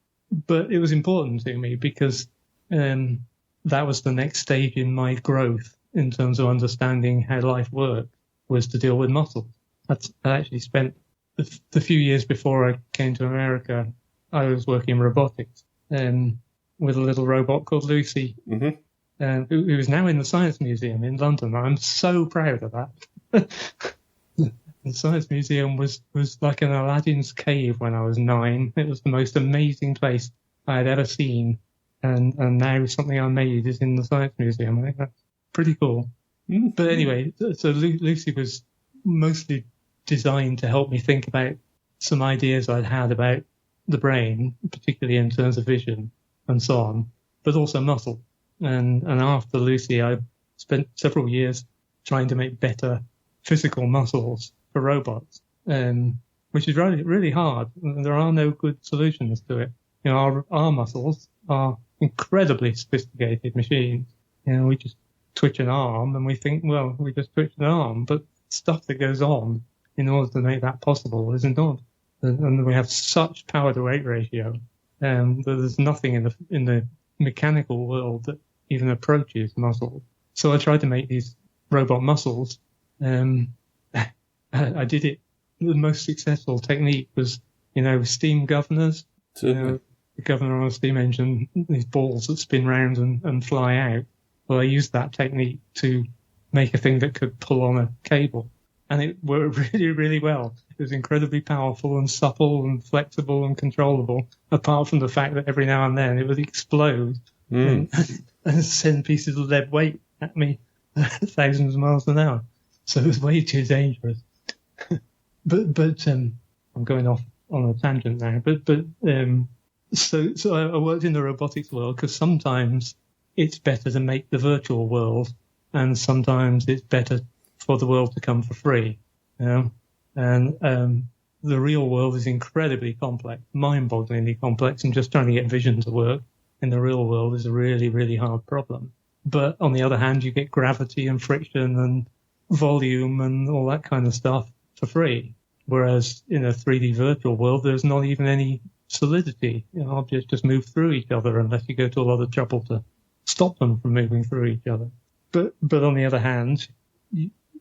But it was important to me because that was the next stage in my growth in terms of understanding how life worked, was to deal with muscles. I actually spent the few years before I came to America, I was working in robotics with a little robot called Lucy, who is now in the Science Museum in London. I'm so proud of that. The Science Museum was like an Aladdin's cave when I was 9. It was the most amazing place I had ever seen. And now something I made is in the Science Museum. I think that's pretty cool. But anyway, so Lucy was mostly designed to help me think about some ideas I'd had about the brain, particularly in terms of vision and so on, but also muscle. And after Lucy, I spent several years trying to make better physical muscles for robots, which is really, really hard. There are no good solutions to it. Our muscles are incredibly sophisticated machines. We just twitch an arm and we think, well, we just twitched an arm, but stuff that goes on in order to make that possible is enormous. And we have such power to weight ratio that there's nothing in the mechanical world that even approaches muscle. So I tried to make these robot muscles, I did it. The most successful technique was, steam governors. The governor on a steam engine, these balls that spin round and fly out. Well, I used that technique to make a thing that could pull on a cable. And it worked really, really well. It was incredibly powerful and supple and flexible and controllable, apart from the fact that every now and then it would explode and send pieces of lead weight at me thousands of miles an hour. So it was way too dangerous. But I'm going off on a tangent now. So I worked in the robotics world because sometimes it's better to make the virtual world, and sometimes it's better for the world to come for free, And the real world is incredibly complex, mind-bogglingly complex, and just trying to get vision to work in the real world is a really, really hard problem. But on the other hand, you get gravity and friction and volume and all that kind of stuff for free. Whereas in a 3D virtual world, there's not even any solidity. Objects just move through each other unless you go to a lot of trouble to stop them from moving through each other. But on the other hand,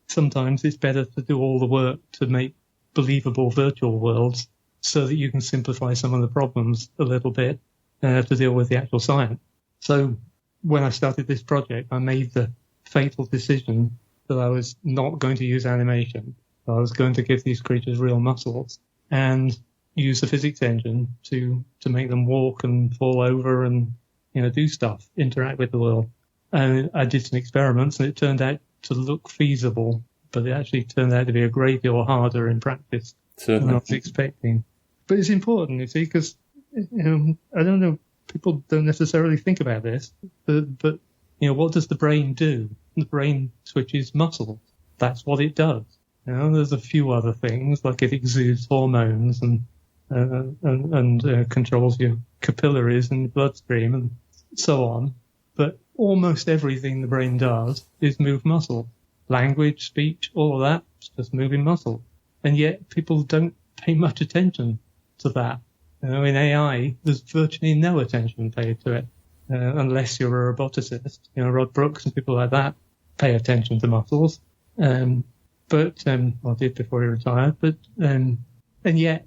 sometimes it's better to do all the work to make believable virtual worlds so that you can simplify some of the problems a little bit to deal with the actual science. So when I started this project, I made the fatal decision that I was not going to use animation. I was going to give these creatures real muscles and use the physics engine to make them walk and fall over and, do stuff, interact with the world. And I did some experiments and it turned out to look feasible, but it actually turned out to be a great deal harder in practice than I was expecting. But it's important, you see, because, I don't know, people don't necessarily think about this, but what does the brain do? The brain switches muscles. That's what it does. There's a few other things, like it exudes hormones and controls your capillaries and bloodstream and so on. But almost everything the brain does is move muscle. Language, speech, all of that, it's just moving muscle. And yet people don't pay much attention to that. In AI, there's virtually no attention paid to it, unless you're a roboticist. Rod Brooks and people like that pay attention to muscles. But I did before he retired. And yet,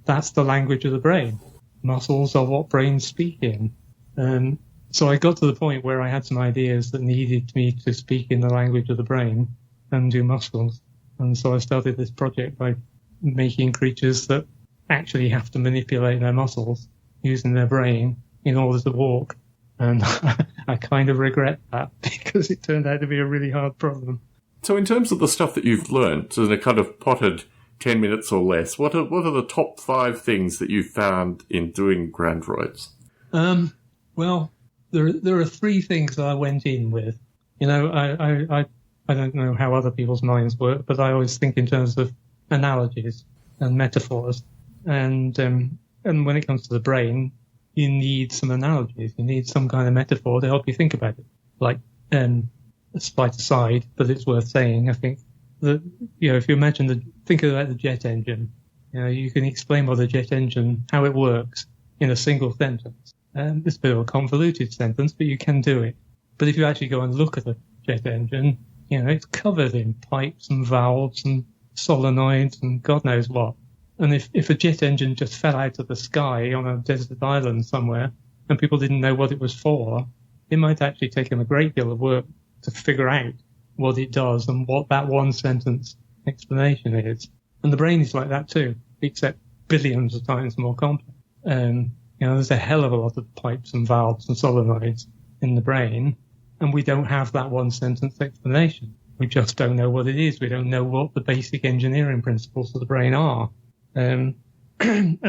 that's the language of the brain. Muscles are what brains speak in. So I got to the point where I had some ideas that needed me to speak in the language of the brain and do muscles. And so I started this project by making creatures that actually have to manipulate their muscles using their brain in order to walk. And I kind of regret that because it turned out to be a really hard problem. So in terms of the stuff that you've learned in a kind of potted 10 minutes or less, what are the top 5 things that you've found in doing Grandroids? Well, there are 3 things that I went in with. I don't know how other people's minds work, but I always think in terms of analogies and metaphors. And when it comes to the brain, you need some analogies. You need some kind of metaphor to help you think about it. Like, a slight aside, but it's worth saying, I think, that, if you think about the jet engine, you can explain what a jet engine, how it works in a single sentence. It's a bit of a convoluted sentence, but you can do it. But if you actually go and look at a jet engine, it's covered in pipes and valves and solenoids and God knows what. And if a jet engine just fell out of the sky on a desert island somewhere and people didn't know what it was for, it might actually take them a great deal of work to figure out what it does and what that one sentence explanation is. And the brain is like that too, except billions of times more complex. There's a hell of a lot of pipes and valves and solenoids in the brain, and we don't have that one sentence explanation. We just don't know what it is. We don't know what the basic engineering principles of the brain are. And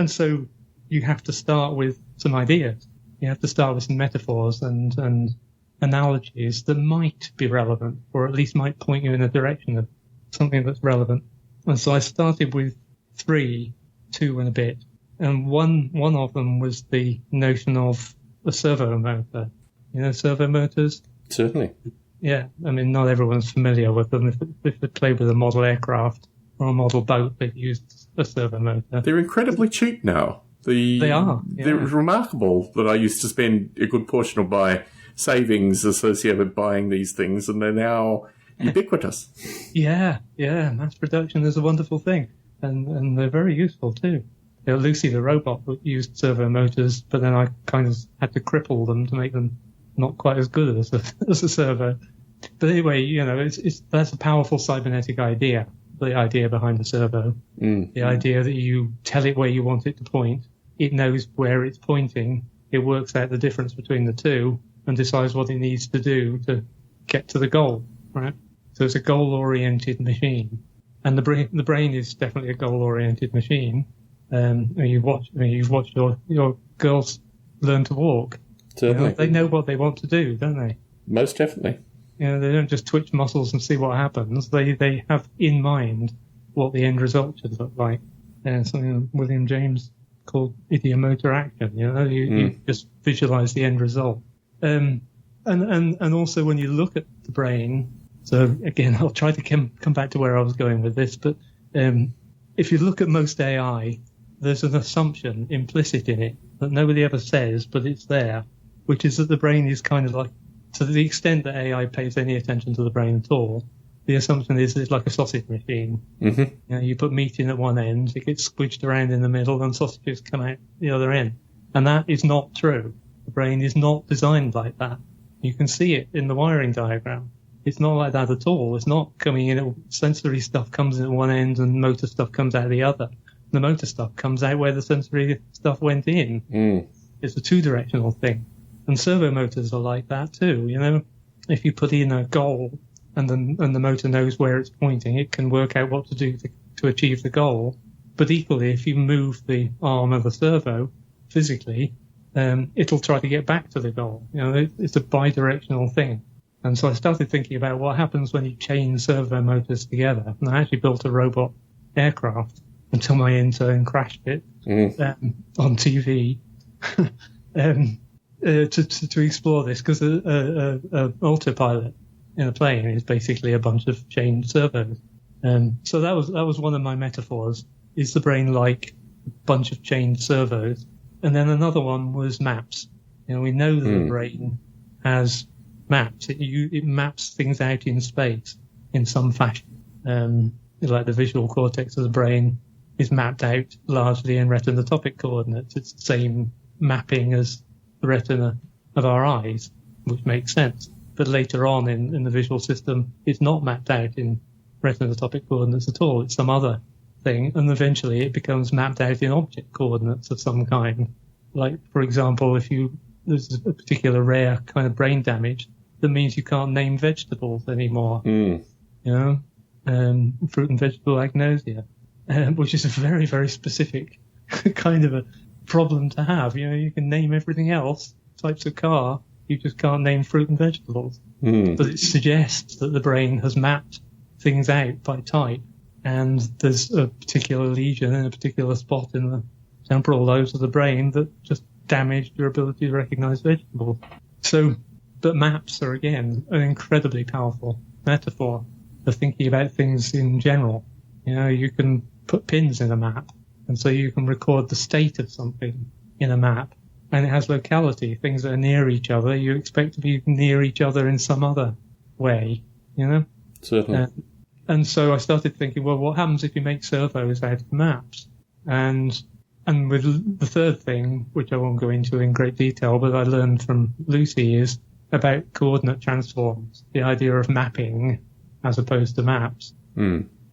so you have to start with some ideas. You have to start with some metaphors and analogies that might be relevant, or at least might point you in a direction of something that's relevant. And so I started with 3, 2 and a bit. And one of them was the notion of a servo motor. Servo motors? Certainly. Yeah. Not everyone's familiar with them. If they play with a model aircraft or a model boat, they've used a servo motor. They're incredibly cheap now. They are. Yeah. They're remarkable that I used to spend a good portion of my savings associated with buying these things, and they're now ubiquitous. Yeah, mass production is a wonderful thing, and they're very useful too. Lucy the robot used servo motors, but then I kind of had to cripple them to make them not quite as good as a servo. But anyway, that's a powerful cybernetic idea. The idea behind the servo, the idea that you tell it where you want it to point, it knows where it's pointing, it works out the difference between the two, and decides what it needs to do to get to the goal. Right? So it's a goal-oriented machine, and the brain is definitely a goal-oriented machine. You've watched your girls learn to walk. Certainly. They know what they want to do, don't they? Most definitely. They don't just twitch muscles and see what happens. They have in mind what the end result should look like. Something William James called idiomotor action. You just visualize the end result. And also when you look at the brain. So again, I'll try to come back to where I was going with this. But if you look at most AI, there's an assumption implicit in it that nobody ever says, but it's there, which is that the brain is kind of like, to the extent that AI pays any attention to the brain at all, the assumption is it's like a sausage machine. Mm-hmm. You put meat in at one end, it gets squidged around in the middle, and sausages come out the other end. And that is not true. The brain is not designed like that. You can see it in the wiring diagram. It's not like that at all. It's not coming in, sensory stuff comes in at one end and motor stuff comes out the other. The motor stuff comes out where the sensory stuff went in. It's a two-directional thing. And servo motors are like that too. If you put in a goal and the motor knows where it's pointing, it can work out what to do to achieve the goal. But equally, if you move the arm of the servo physically, it'll try to get back to the goal. It's a bi-directional thing. And so I started thinking about what happens when you chain servo motors together. And I actually built a robot aircraft until my intern crashed it on TV. To explore this, because a autopilot in a plane is basically a bunch of chained servos. So that was one of my metaphors. Is the brain like a bunch of chained servos? And then another one was maps. We know that the brain has maps. It maps things out in space in some fashion. Like the visual cortex of the brain is mapped out largely in retinotopic coordinates. It's the same mapping as the retina of our eyes, which makes sense. But later on in the visual system, it's not mapped out in retinotopic coordinates at all. It's some other thing, and eventually it becomes mapped out in object coordinates of some kind. Like, for example, there's a particular rare kind of brain damage that means you can't name vegetables anymore. Fruit and vegetable agnosia, which is a very, very specific kind of a problem to have. You can name everything else, types of car, you just can't name fruit and vegetables. But it suggests that the brain has mapped things out by type, and there's a particular lesion in a particular spot in the temporal lobes of the brain that just damaged your ability to recognize vegetables. But maps are, again, an incredibly powerful metaphor for thinking about things in general. You can put pins in a map, and so you can record the state of something in a map, and it has locality. Things that are near each other, you expect to be near each other in some other way, Certainly. And so I started thinking, well, what happens if you make servos out of maps? And with the third thing, which I won't go into in great detail, but I learned from Lucy, is about coordinate transforms. The idea of mapping as opposed to maps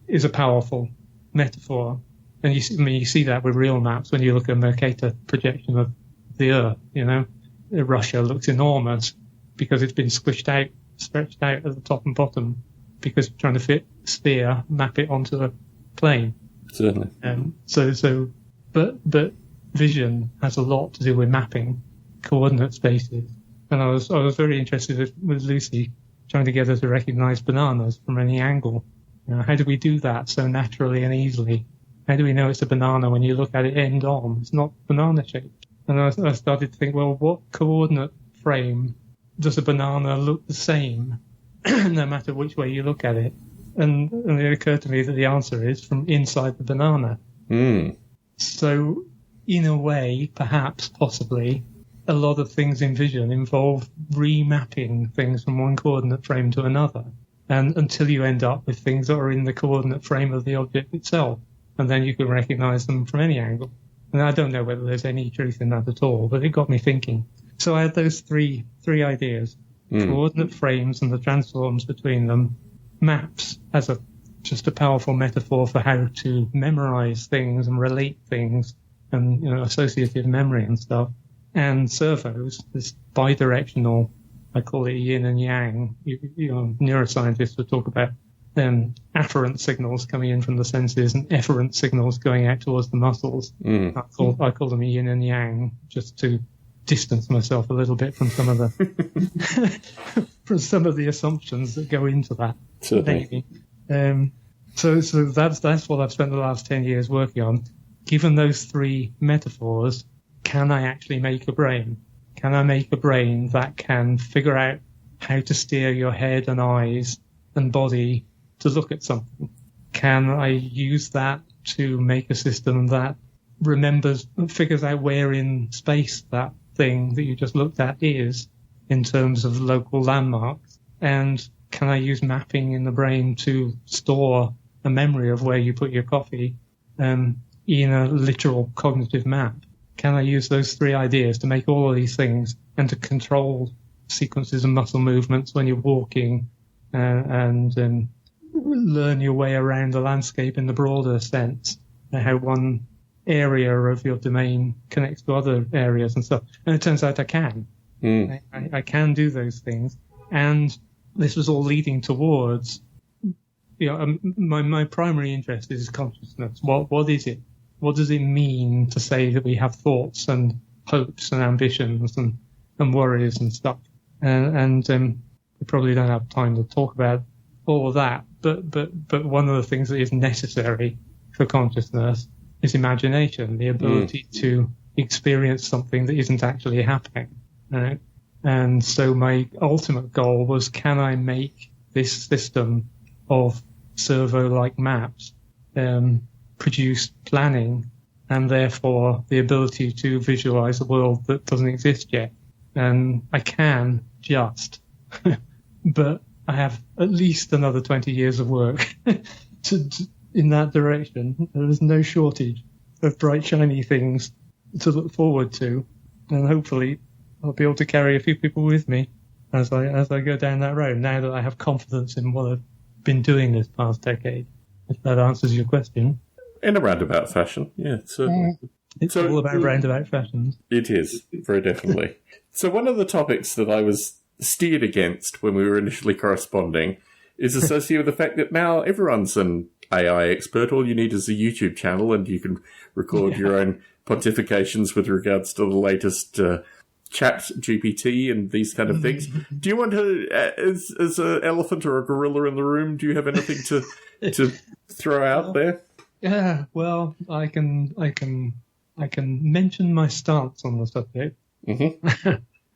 is a powerful metaphor. And you see that with real maps when you look at a Mercator projection of the Earth. Russia looks enormous because it's been stretched out at the top and bottom because trying to fit a sphere, map it onto a plane. Certainly. But vision has a lot to do with mapping coordinate spaces. And I was very interested with Lucy trying to get her to recognize bananas from any angle. How do we do that so naturally and easily? How do we know it's a banana when you look at it end on? It's not banana shaped. And I started to think, well, what coordinate frame does a banana look the same no matter which way you look at it? And it occurred to me that the answer is from inside the banana. So in a way, perhaps, possibly, a lot of things in vision involve remapping things from one coordinate frame to another. and until you end up with things that are in the coordinate frame of the object itself, and then you can recognize them from any angle. And I don't know whether there's any truth in that at all, but it got me thinking. So I had those three ideas: coordinate frames and the transforms between them, maps as just a powerful metaphor for how to memorize things and relate things, and associative memory and stuff, and servos, this bidirectional, I call it yin and yang. Neuroscientists would talk about afferent signals coming in from the senses and efferent signals going out towards the muscles. I call them yin and yang, just to distance myself a little bit from some of the from some of the assumptions that go into that. Certainly. So that's what I've spent the last 10 years working on. Given those three metaphors, can I actually make a brain? Can I make a brain that can figure out how to steer your head and eyes and body to look at something? Can I use that to make a system that figures out where in space that thing that you just looked at is in terms of local landmarks? And can I use mapping in the brain to store a memory of where you put your coffee in a literal cognitive map? Can I use those three ideas to make all of these things and to control sequences of muscle movements when you're walking and learn your way around the landscape in the broader sense, how one area of your domain connects to other areas and stuff? And it turns out I can. I can do those things. And this was all leading towards, my primary interest is consciousness. What is it? What does it mean to say that we have thoughts and hopes and ambitions and worries and stuff? And we probably don't have time to talk about all of that. But one of the things that is necessary for consciousness is imagination, the ability to experience something that isn't actually happening. Right? And so my ultimate goal was, can I make this system of servo-like maps produce planning and therefore the ability to visualize a world that doesn't exist yet? And I can just, but I have at least another 20 years of work in that direction. There's no shortage of bright, shiny things to look forward to. And hopefully I'll be able to carry a few people with me as I go down that road, now that I have confidence in what I've been doing this past decade, if that answers your question. In a roundabout fashion, yeah, certainly. It's all about roundabout fashions. It is, very definitely. So one of the topics that I was steered against when we were initially corresponding is associated with the fact that now everyone's an AI expert. All you need is a YouTube channel and you can record your own pontifications with regards to the latest chat GPT and these kind of things. Do you want to, as an elephant or a gorilla in the room, do you have anything to throw out there? Yeah, well, I can mention my stance on the subject.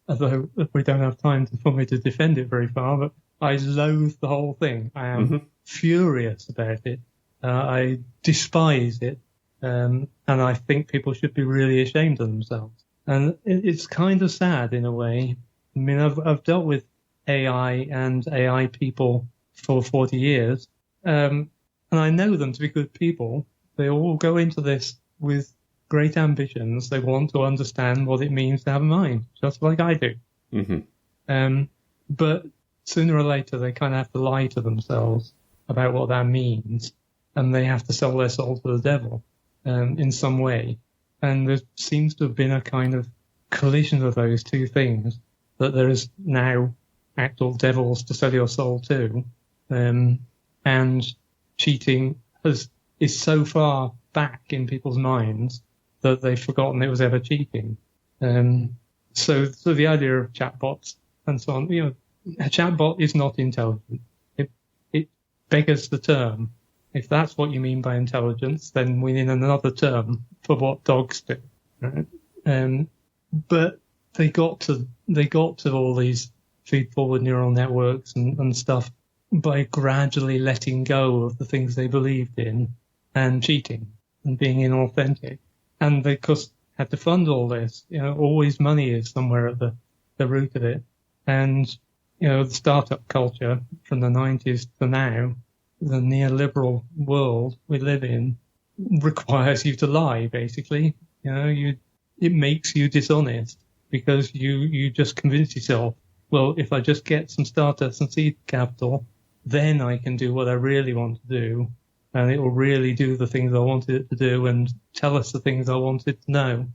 Although we don't have time for me to defend it very far, but I loathe the whole thing. I am furious about it. I despise it. And I think people should be really ashamed of themselves. And it's kind of sad in a way. I mean, I've dealt with AI and AI people for 40 years. And I know them to be good people. They all go into this with great ambitions. They want to understand what it means to have a mind, just like I do. But sooner or later, they kind of have to lie to themselves about what that means. And they have to sell their soul to the devil in some way. And there seems to have been a kind of collision of those two things, that there is now actual devils to sell your soul to. And cheating is so far back in people's minds that they've forgotten it was ever cheating. So the idea of chatbots and so on, a chatbot is not intelligent. It beggars the term. If that's what you mean by intelligence, then we need another term for what dogs do. Right? But they got to all these feed-forward neural networks and stuff by gradually letting go of the things they believed in and cheating and being inauthentic. And they, of course, had to fund all this. Always money is somewhere at the root of it. And, the startup culture from the 90s to now, the neoliberal world we live in requires you to lie, basically. It makes you dishonest because you just convince yourself, well, if I just get some startups and seed capital, then I can do what I really want to do, and it will really do the things I wanted it to do and tell us the things I wanted to know.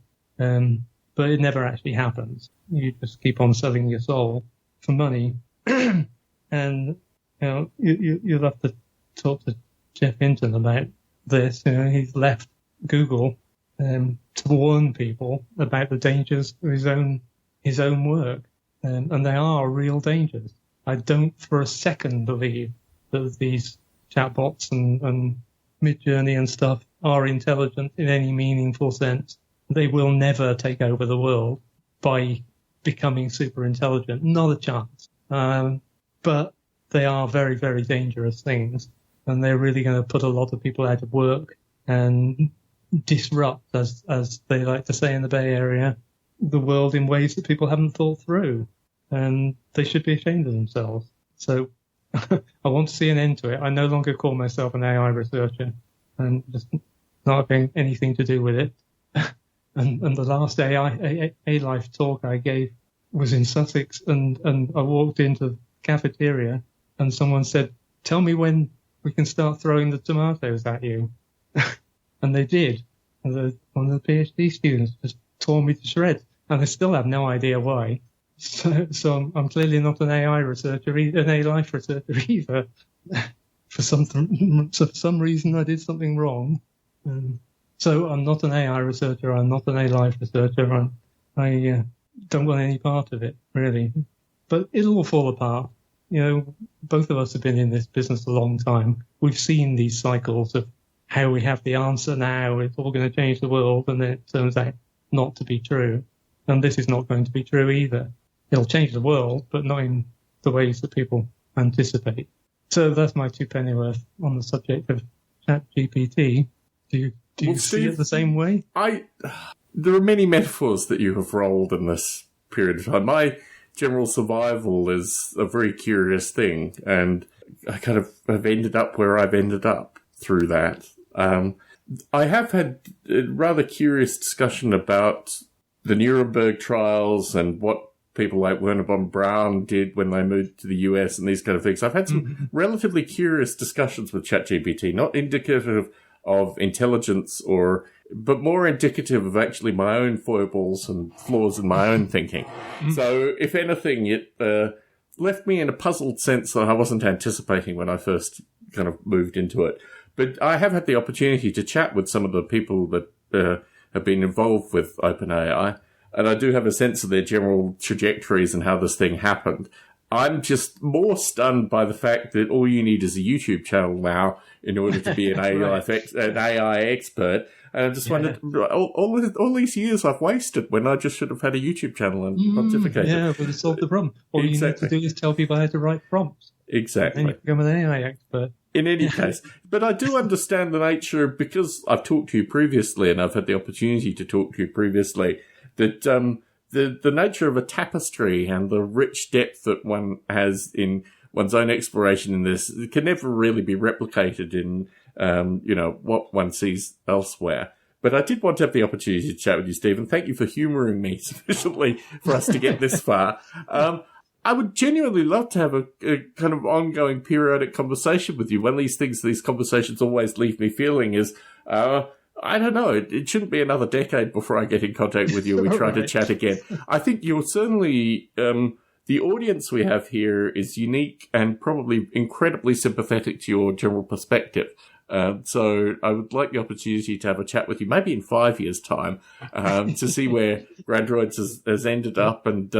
But it never actually happens. You just keep on selling your soul for money. And you'll have to talk to Jeff Hinton about this. He's left Google to warn people about the dangers of his own work, and they are real dangers. I don't for a second believe that these chatbots and Midjourney and stuff are intelligent in any meaningful sense. They will never take over the world by becoming super intelligent. Not a chance. But they are very, very dangerous things, and they're really going to put a lot of people out of work and disrupt, as they like to say in the Bay Area, the world in ways that people haven't thought through. And they should be ashamed of themselves. So I want to see an end to it. I no longer call myself an AI researcher, and just not having anything to do with it. And the last AI Life talk I gave was in Sussex, and I walked into the cafeteria and someone said, "Tell me when we can start throwing the tomatoes at you." And they did. And one of the PhD students just tore me to shreds, and I still have no idea why. So I'm clearly not an AI researcher, an AI Life researcher either. For some reason I did something wrong. So I'm not an AI researcher, I'm not an AI Life researcher, I don't want any part of it, really. But it'll all fall apart. Both of us have been in this business a long time. We've seen these cycles of how we have the answer now, it's all going to change the world, and then it turns out not to be true. And this is not going to be true either. It'll change the world, but not in the ways that people anticipate. So that's my two pennyworth on the subject of ChatGPT. Do you see it the same way? There are many metaphors that you have rolled in this period of time. My general survival is a very curious thing, and I kind of have ended up where I've ended up through that. I have had a rather curious discussion about the Nuremberg trials and what people like Werner von Braun did when they moved to the US and these kind of things. I've had some relatively curious discussions with ChatGPT, not indicative of intelligence but more indicative of actually my own foibles and flaws in my own thinking. So, if anything, it left me in a puzzled sense that I wasn't anticipating when I first kind of moved into it. But I have had the opportunity to chat with some of the people that have been involved with OpenAI, and I do have a sense of their general trajectories and how this thing happened. I'm just more stunned by the fact that all you need is a YouTube channel now in order to be an AI expert. And I just wondered, all these years I've wasted when I just should have had a YouTube channel and pontificated. Yeah, but it solved the problem. All you need to do is tell people how to write prompts. Exactly. And you become an AI expert. In any case. But I do understand the nature, because I've talked to you previously and I've had the opportunity to talk to you previously, that the nature of a tapestry and the rich depth that one has in one's own exploration in this can never really be replicated in, what one sees elsewhere. But I did want to have the opportunity to chat with you, Stephen. Thank you for humouring me sufficiently for us to get this far. I would genuinely love to have a kind of ongoing periodic conversation with you. One of these conversations always leave me feeling is, I don't know, it shouldn't be another decade before I get in contact with you and we try to chat again. I think you're certainly, the audience we have here is unique and probably incredibly sympathetic to your general perspective. So I would like the opportunity to have a chat with you, maybe in 5 years' time, to see where Grandroids has ended up and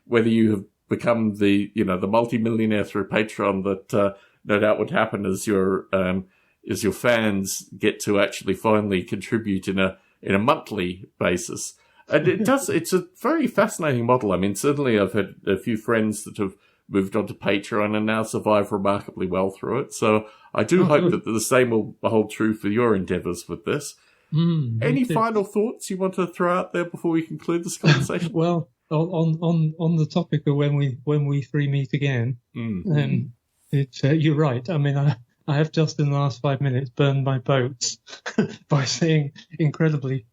whether you have become the multi-millionaire through Patreon that no doubt would happen as your fans get to actually finally contribute in a monthly basis. And it's a very fascinating model. I mean, certainly I've had a few friends that have moved on to Patreon and now survive remarkably well through it. So I do hope that the same will hold true for your endeavours with this. Any final thoughts you want to throw out there before we conclude this conversation? Well, on the topic of when we three meet again, you're right. I mean, I have just in the last 5 minutes burned my boats by saying incredibly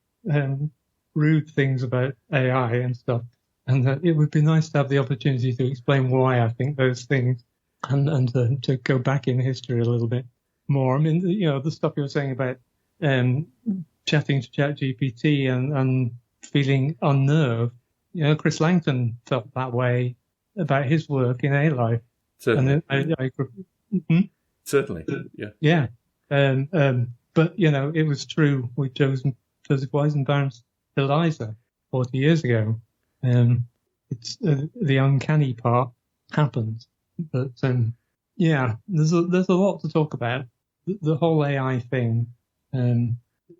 rude things about AI and stuff. And it would be nice to have the opportunity to explain why I think those things and to go back in history a little bit more. I mean, the stuff you were saying about chatting to ChatGPT and feeling unnerved. Chris Langton felt that way about his work in A-Life. Certainly. And Certainly, yeah. Yeah. But, it was true with Joseph Weizenbaum's Eliza 40 years ago. It's the uncanny part happens. But, there's a lot to talk about. The whole AI thing,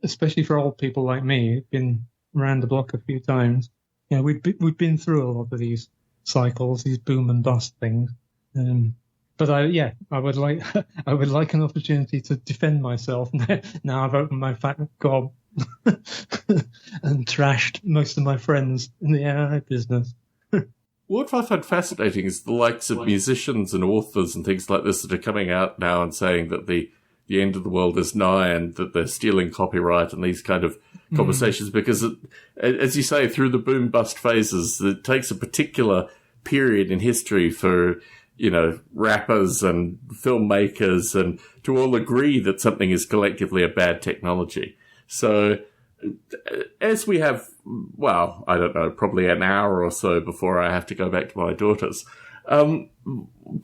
especially for old people like me, who've been around the block a few times. We've been through a lot of these cycles, these boom and bust things. But I would like an opportunity to defend myself. Now I've opened my fat gob and trashed most of my friends in the AI business. What I find fascinating is the likes of musicians and authors and things like this that are coming out now and saying that the end of the world is nigh and that they're stealing copyright and these kind of conversations because, as you say, through the boom-bust phases, it takes a particular period in history for, rappers and filmmakers and to all agree that something is collectively a bad technology. So as we have, I don't know, probably an hour or so before I have to go back to my daughters, do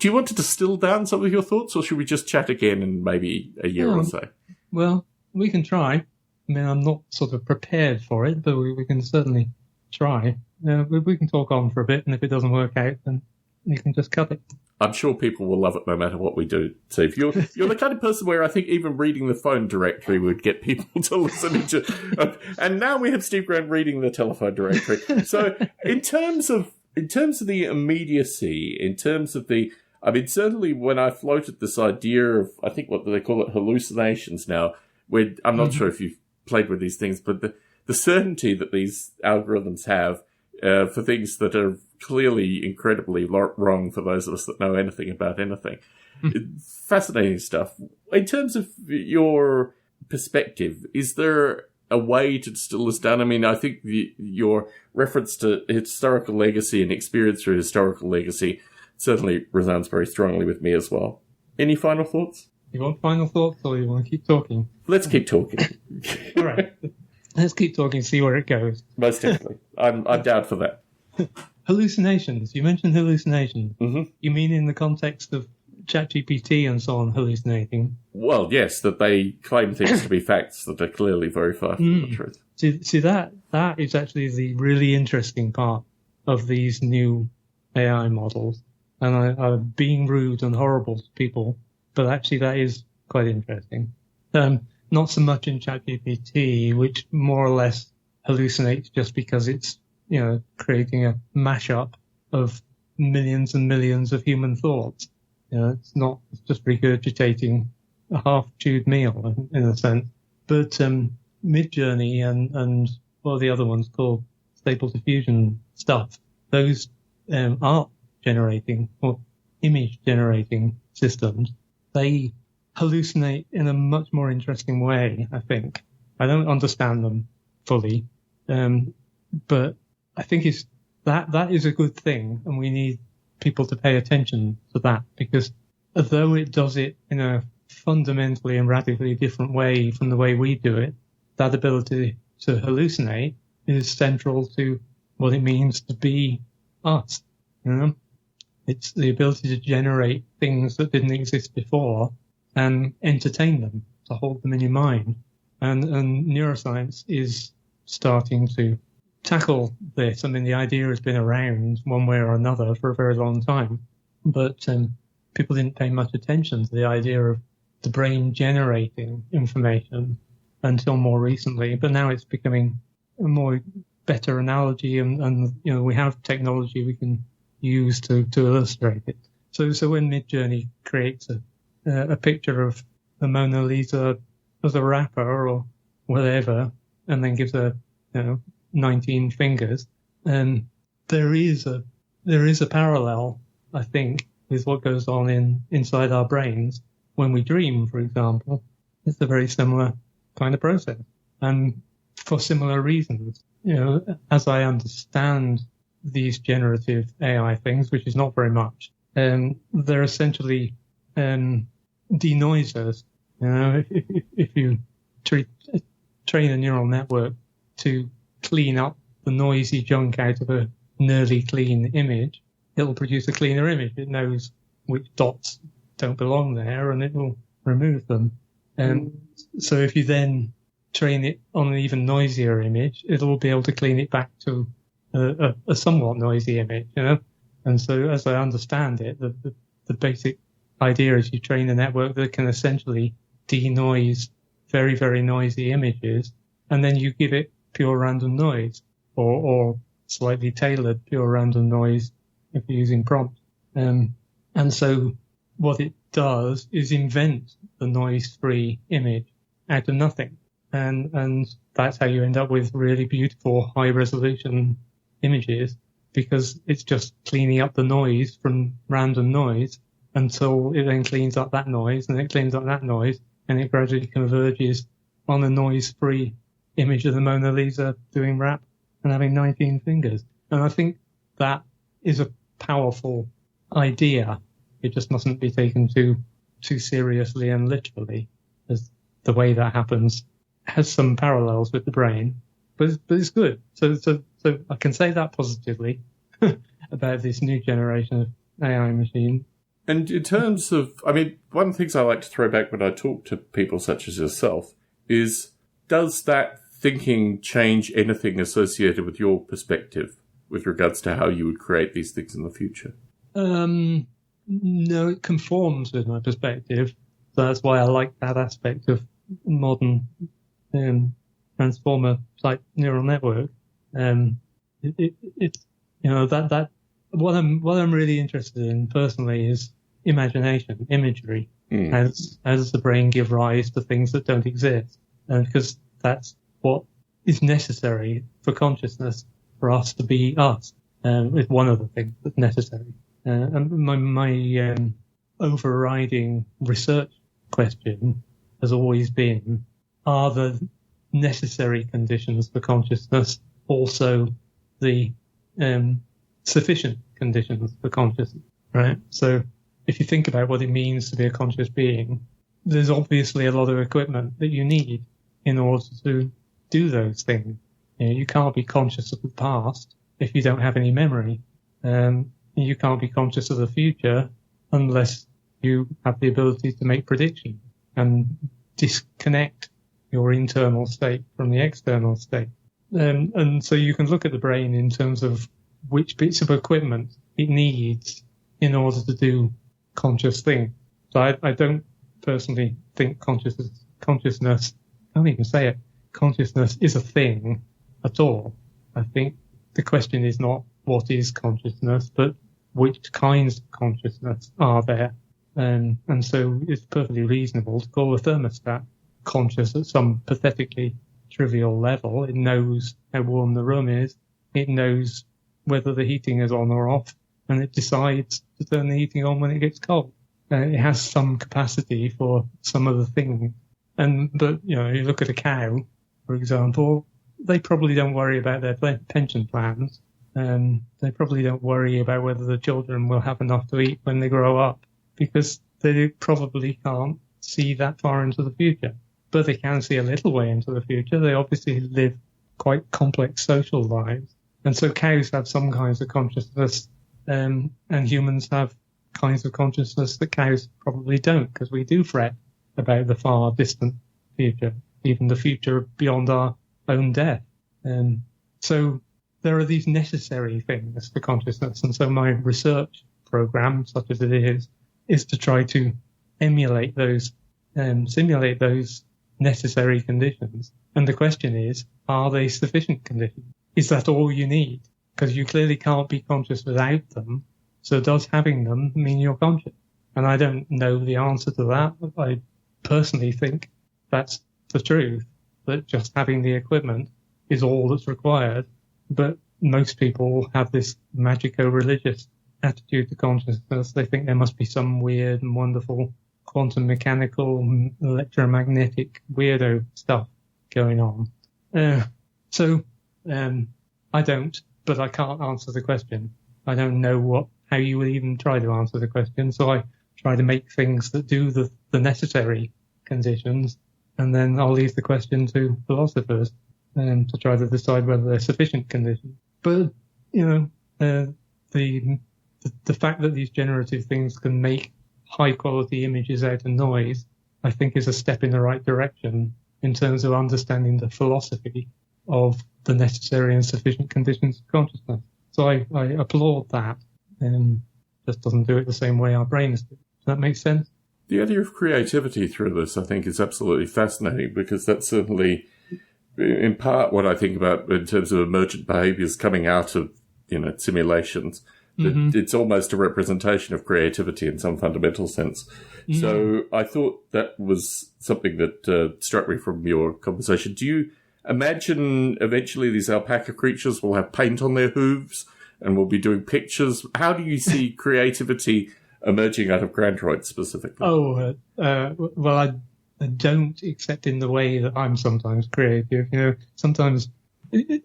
you want to distill down some of your thoughts or should we just chat again in maybe a year or so? Well, we can try. I mean, I'm not sort of prepared for it, but we can certainly try. We can talk on for a bit, and if it doesn't work out, then you can just cut it. I'm sure people will love it no matter what we do. So if you're the kind of person where I think even reading the phone directory would get people to listen to. And now we have Steve Grant reading the telephone directory. So in terms of the immediacy, in terms of certainly when I floated this idea of, I think what they call it, hallucinations now, where I'm not sure if you've played with these things, but the certainty that these algorithms have for things that are clearly incredibly wrong for those of us that know anything about anything. Fascinating stuff. In terms of your perspective, is there a way to distill this down? I mean, I think your reference to historical legacy and experience through historical legacy certainly resounds very strongly with me as well. Any final thoughts? You want final thoughts or you want to keep talking? Let's keep talking. All right. Let's keep talking, see where it goes. Most definitely. I'm down for that. Hallucinations. You mentioned hallucinations. Mm-hmm. You mean in the context of ChatGPT and so on hallucinating? Well, yes, that they claim things to be facts that are clearly very far from the truth. See that is actually the really interesting part of these new AI models. And I'm being rude and horrible to people, but actually that is quite interesting. Not so much in ChatGPT, which more or less hallucinates just because it's, creating a mashup of millions and millions of human thoughts. It's just regurgitating a half-chewed meal in a sense. But Midjourney and what are the other ones called? Stable Diffusion stuff. Those art generating or image generating systems, they hallucinate in a much more interesting way, I think. I don't understand them fully, but I think that is a good thing, and we need people to pay attention to that, because although it does it in a fundamentally and radically different way from the way we do it, that ability to hallucinate is central to what it means to be us. It's the ability to generate things that didn't exist before and entertain them, to hold them in your mind. And neuroscience is starting to tackle this. I mean, the idea has been around one way or another for a very long time, but people didn't pay much attention to the idea of the brain generating information until more recently. But now it's becoming a more better analogy, and we have technology we can use to illustrate it. So when Midjourney creates a picture of the Mona Lisa as a rapper or whatever, and then gives her 19 fingers, there is a parallel, I think, with what goes on inside our brains when we dream, for example. It's a very similar kind of process, and for similar reasons. As I understand these generative AI things, which is not very much, they're essentially denoisers. If you train a neural network to clean up the noisy junk out of a nearly clean image, it'll produce a cleaner image. It knows which dots don't belong there, and it will remove them. So if you then train it on an even noisier image, it'll be able to clean it back to a somewhat noisy image, And so, as I understand it, the basic idea is you train a network that can essentially denoise very, very noisy images, and then you give it pure random noise, or slightly tailored pure random noise if you're using prompt. And so what it does is invent the noise-free image out of nothing. And that's how you end up with really beautiful high-resolution images, because it's just cleaning up the noise from random noise until it then cleans up that noise, and it cleans up that noise, and it gradually converges on a noise-free image of the Mona Lisa doing rap and having 19 fingers. And I think that is a powerful idea. It just mustn't be taken too seriously and literally, as the way that happens has some parallels with the brain, but it's good. So I can say that positively about this new generation of AI machine. And in terms of, one of the things I like to throw back when I talk to people such as yourself is, does that thinking change anything associated with your perspective with regards to how you would create these things in the future? No, it conforms with my perspective. So that's why I like that aspect of modern transformer-type neural network. It's that what I'm really interested in personally is imagination, imagery. How does the brain give rise to things that don't exist? Because that's what is necessary for consciousness, for us to be us. It's one of the things that's necessary. And my overriding research question has always been, are the necessary conditions for consciousness also the sufficient conditions for consciousness, right? So if you think about what it means to be a conscious being, there's obviously a lot of equipment that you need in order to do those things. You can't be conscious of the past if you don't have any memory. You can't be conscious of the future unless you have the ability to make predictions and disconnect your internal state from the external state. And so you can look at the brain in terms of which bits of equipment it needs in order to do conscious things. So I don't personally think consciousness, I can't even say it, consciousness is a thing at all. I think the question is not what is consciousness, but which kinds of consciousness are there. And so it's perfectly reasonable to call a thermostat conscious at some pathetically trivial level. It knows how warm the room is. It knows whether the heating is on or off, and it decides to turn the heating on when it gets cold. It has some capacity for some of the things. But you look at a cow, for example, they probably don't worry about their pension plans. They probably don't worry about whether the children will have enough to eat when they grow up, because they probably can't see that far into the future. But they can see a little way into the future. They obviously live quite complex social lives. And so cows have some kinds of consciousness, and humans have kinds of consciousness that cows probably don't, because we do fret about the far distant future, even the future beyond our own death. So there are these necessary things for consciousness. And so my research program, such as it is to try to emulate those, simulate those necessary conditions. And the question is, are they sufficient conditions? Is that all you need? Because you clearly can't be conscious without them. So does having them mean you're conscious? And I don't know the answer to that. I personally think that's the truth, that just having the equipment is all that's required. But most people have this magico-religious attitude to consciousness. They think there must be some weird and wonderful quantum mechanical, electromagnetic weirdo stuff going on. So I don't, but I can't answer the question. I don't know how you would even try to answer the question. So I try to make things that do the necessary conditions, and then I'll leave the question to philosophers to try to decide whether they're sufficient conditions. But, the fact that these generative things can make high-quality images out of noise, I think is a step in the right direction in terms of understanding the philosophy of the necessary and sufficient conditions of consciousness. So I applaud that. Just doesn't do it the same way our brains do. Does that make sense? The idea of creativity through this, I think, is absolutely fascinating, because that's certainly, in part, what I think about in terms of emergent behaviours coming out of, simulations. Mm-hmm. It's almost a representation of creativity in some fundamental sense. Mm-hmm. So I thought that was something that struck me from your conversation. Do you imagine eventually these alpaca creatures will have paint on their hooves and will be doing pictures? How do you see creativity emerging out of Grandroids specifically? Well, I don't, except in the way that I'm sometimes creative. Sometimes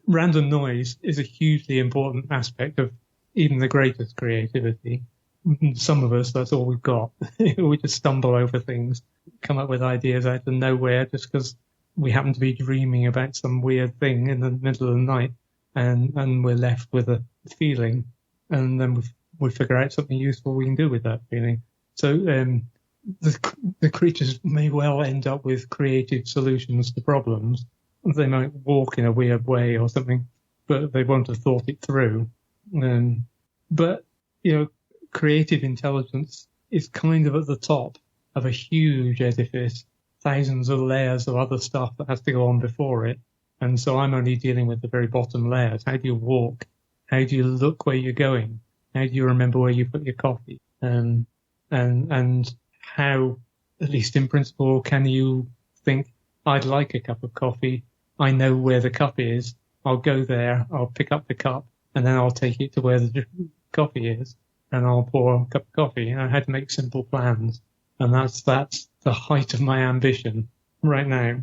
random noise is a hugely important aspect of even the greatest creativity. Some of us, that's all we've got. We just stumble over things, come up with ideas out of nowhere just because we happen to be dreaming about some weird thing in the middle of the night, and we're left with a feeling, and then we figure out something useful we can do with that feeling. So the creatures may well end up with creative solutions to problems. They might walk in a weird way or something, but they won't have thought it through. But creative intelligence is kind of at the top of a huge edifice, thousands of layers of other stuff that has to go on before it. And so I'm only dealing with the very bottom layers. How do you walk? How do you look where you're going? How do you remember where you put your coffee? And how, at least in principle, can you think, I'd like a cup of coffee. I know where the cup is. I'll go there. I'll pick up the cup, and then I'll take it to where the coffee is, and I'll pour a cup of coffee. I had to make simple plans, and that's the height of my ambition right now.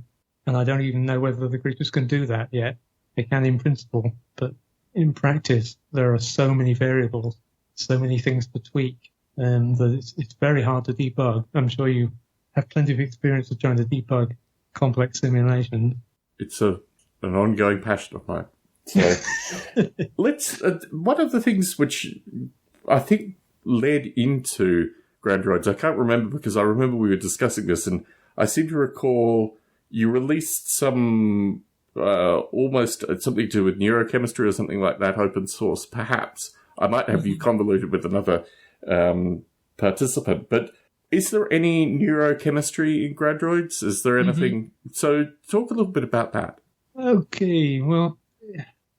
And I don't even know whether the creatures can do that yet. They can in principle, but in practice, there are so many variables, so many things to tweak, that it's very hard to debug. I'm sure you have plenty of experience of trying to debug complex simulations. It's an ongoing passion of mine. So let's. One of the things which I think led into Grandroids, I can't remember because I remember we were discussing this, and I seem to recall you released some almost something to do with neurochemistry or something like that, open source. Perhaps I might have you convoluted with another participant, but is there any neurochemistry in Grandroids? Is there anything? Mm-hmm. So talk a little bit about that. Okay, well,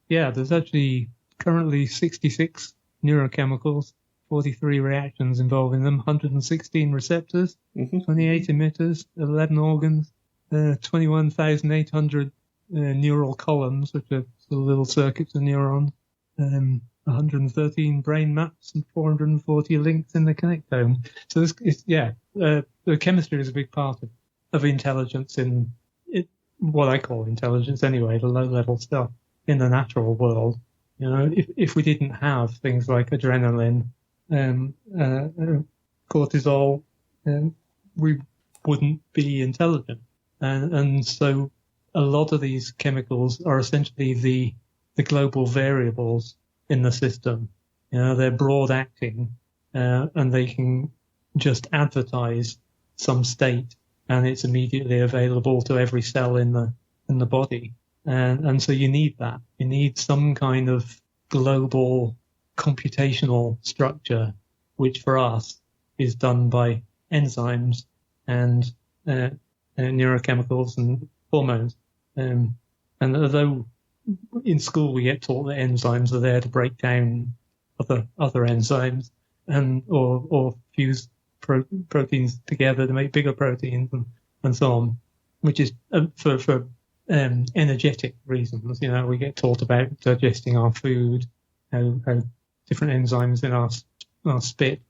yeah, there's actually currently 66 neurochemicals, 43 reactions involving them, 116 receptors, 28 emitters, 11 organs, 21,800 neural columns, which are the little circuits of neurons, 113 brain maps, and 440 links in the connectome. So the chemistry is a big part of intelligence in it, what I call intelligence anyway, the low-level stuff in the natural world. If we didn't have things like adrenaline, cortisol, we wouldn't be intelligent. And so a lot of these chemicals are essentially the global variables in the system. They're broad acting, and they can just advertise some state, and it's immediately available to every cell in the body. And so you need that. You need some kind of global computational structure, which for us is done by enzymes and neurochemicals and hormones. And although in school we get taught that enzymes are there to break down other enzymes or fuse proteins together to make bigger proteins and so on, which is for energetic reasons. We get taught about digesting our food, how different enzymes in our spit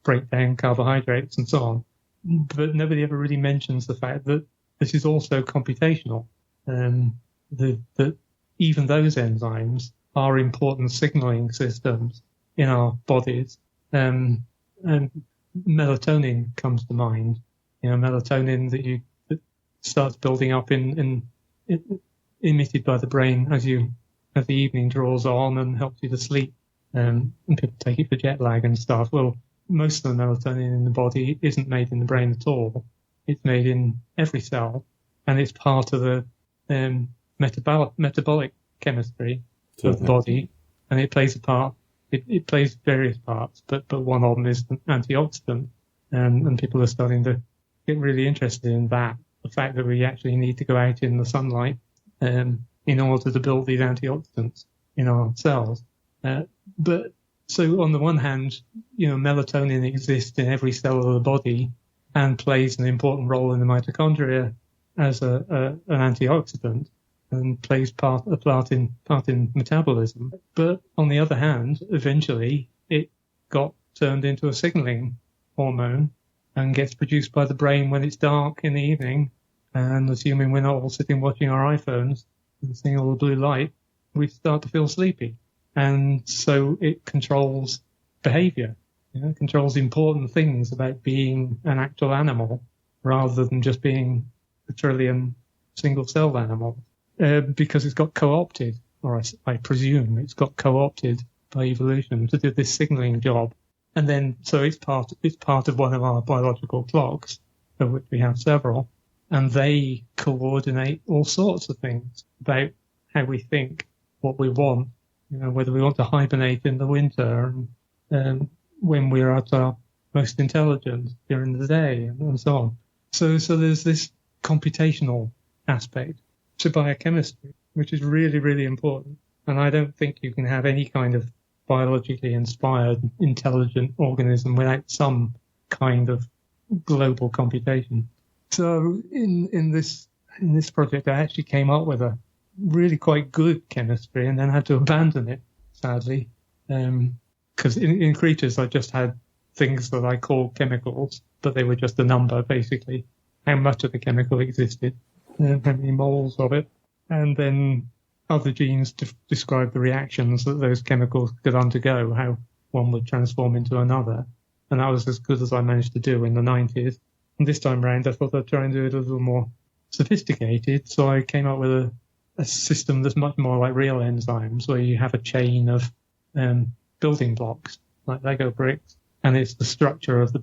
break down carbohydrates and so on. But nobody ever really mentions the fact that this is also computational. That even those enzymes are important signaling systems in our bodies. And melatonin comes to mind. Melatonin that starts building up in emitted by the brain as the evening draws on and helps you to sleep. And people take it for jet lag and stuff. Well, most of the melatonin in the body isn't made in the brain at all. It's made in every cell, and it's part of the metabolic chemistry of the body, and it plays a part. It plays various parts, but one of them is an antioxidant, and people are starting to get really interested in that. The fact that we actually need to go out in the sunlight in order to build these antioxidants in our cells. But so on the one hand, melatonin exists in every cell of the body and plays an important role in the mitochondria as an antioxidant and plays a part in metabolism. But on the other hand, eventually it got turned into a signaling hormone and gets produced by the brain when it's dark in the evening. And assuming we're not all sitting watching our iPhones and seeing all the blue light, we start to feel sleepy. And so it controls behavior, controls important things about being an actual animal rather than just being a trillion single-celled animals, because it's got co-opted, or I presume it's got co-opted by evolution to do this signaling job. And then, so it's part of one of our biological clocks, of which we have several, and they coordinate all sorts of things about how we think, what we want, whether we want to hibernate in the winter and when we're at our most intelligent during the day and so on. So there's this computational aspect to biochemistry, which is really, really important. And I don't think you can have any kind of biologically inspired intelligent organism without some kind of global computation. So in this project, I actually came up with a really quite good chemistry and then had to abandon it, sadly, because in creatures I just had things that I called chemicals, but they were just a number, basically, how much of the chemical existed, how many moles of it, and then other genes describe the reactions that those chemicals could undergo, how one would transform into another, and that was as good as I managed to do in the 90s. And this time round I thought I'd try and do it a little more sophisticated, so I came up with a system that's much more like real enzymes, where you have a chain of building blocks, like Lego bricks, and it's the structure of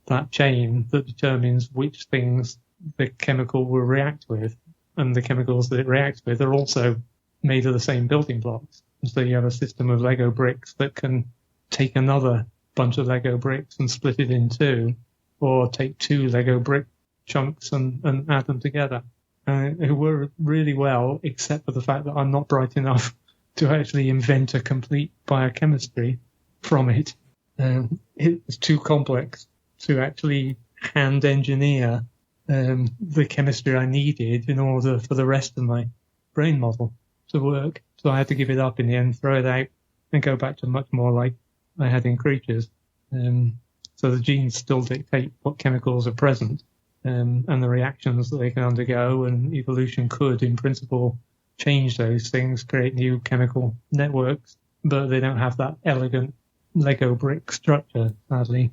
that chain that determines which things the chemical will react with. And the chemicals that it reacts with are also made of the same building blocks. And so you have a system of Lego bricks that can take another bunch of Lego bricks and split it in two, or take two Lego brick chunks and add them together. It worked really well, except for the fact that I'm not bright enough to actually invent a complete biochemistry from it. It was too complex to actually hand engineer the chemistry I needed in order for the rest of my brain model to work. So I had to give it up in the end, throw it out, and go back to much more like I had in creatures. So the genes still dictate what chemicals are present. And the reactions that they can undergo, and evolution could, in principle, change those things, create new chemical networks, but they don't have that elegant Lego brick structure, sadly.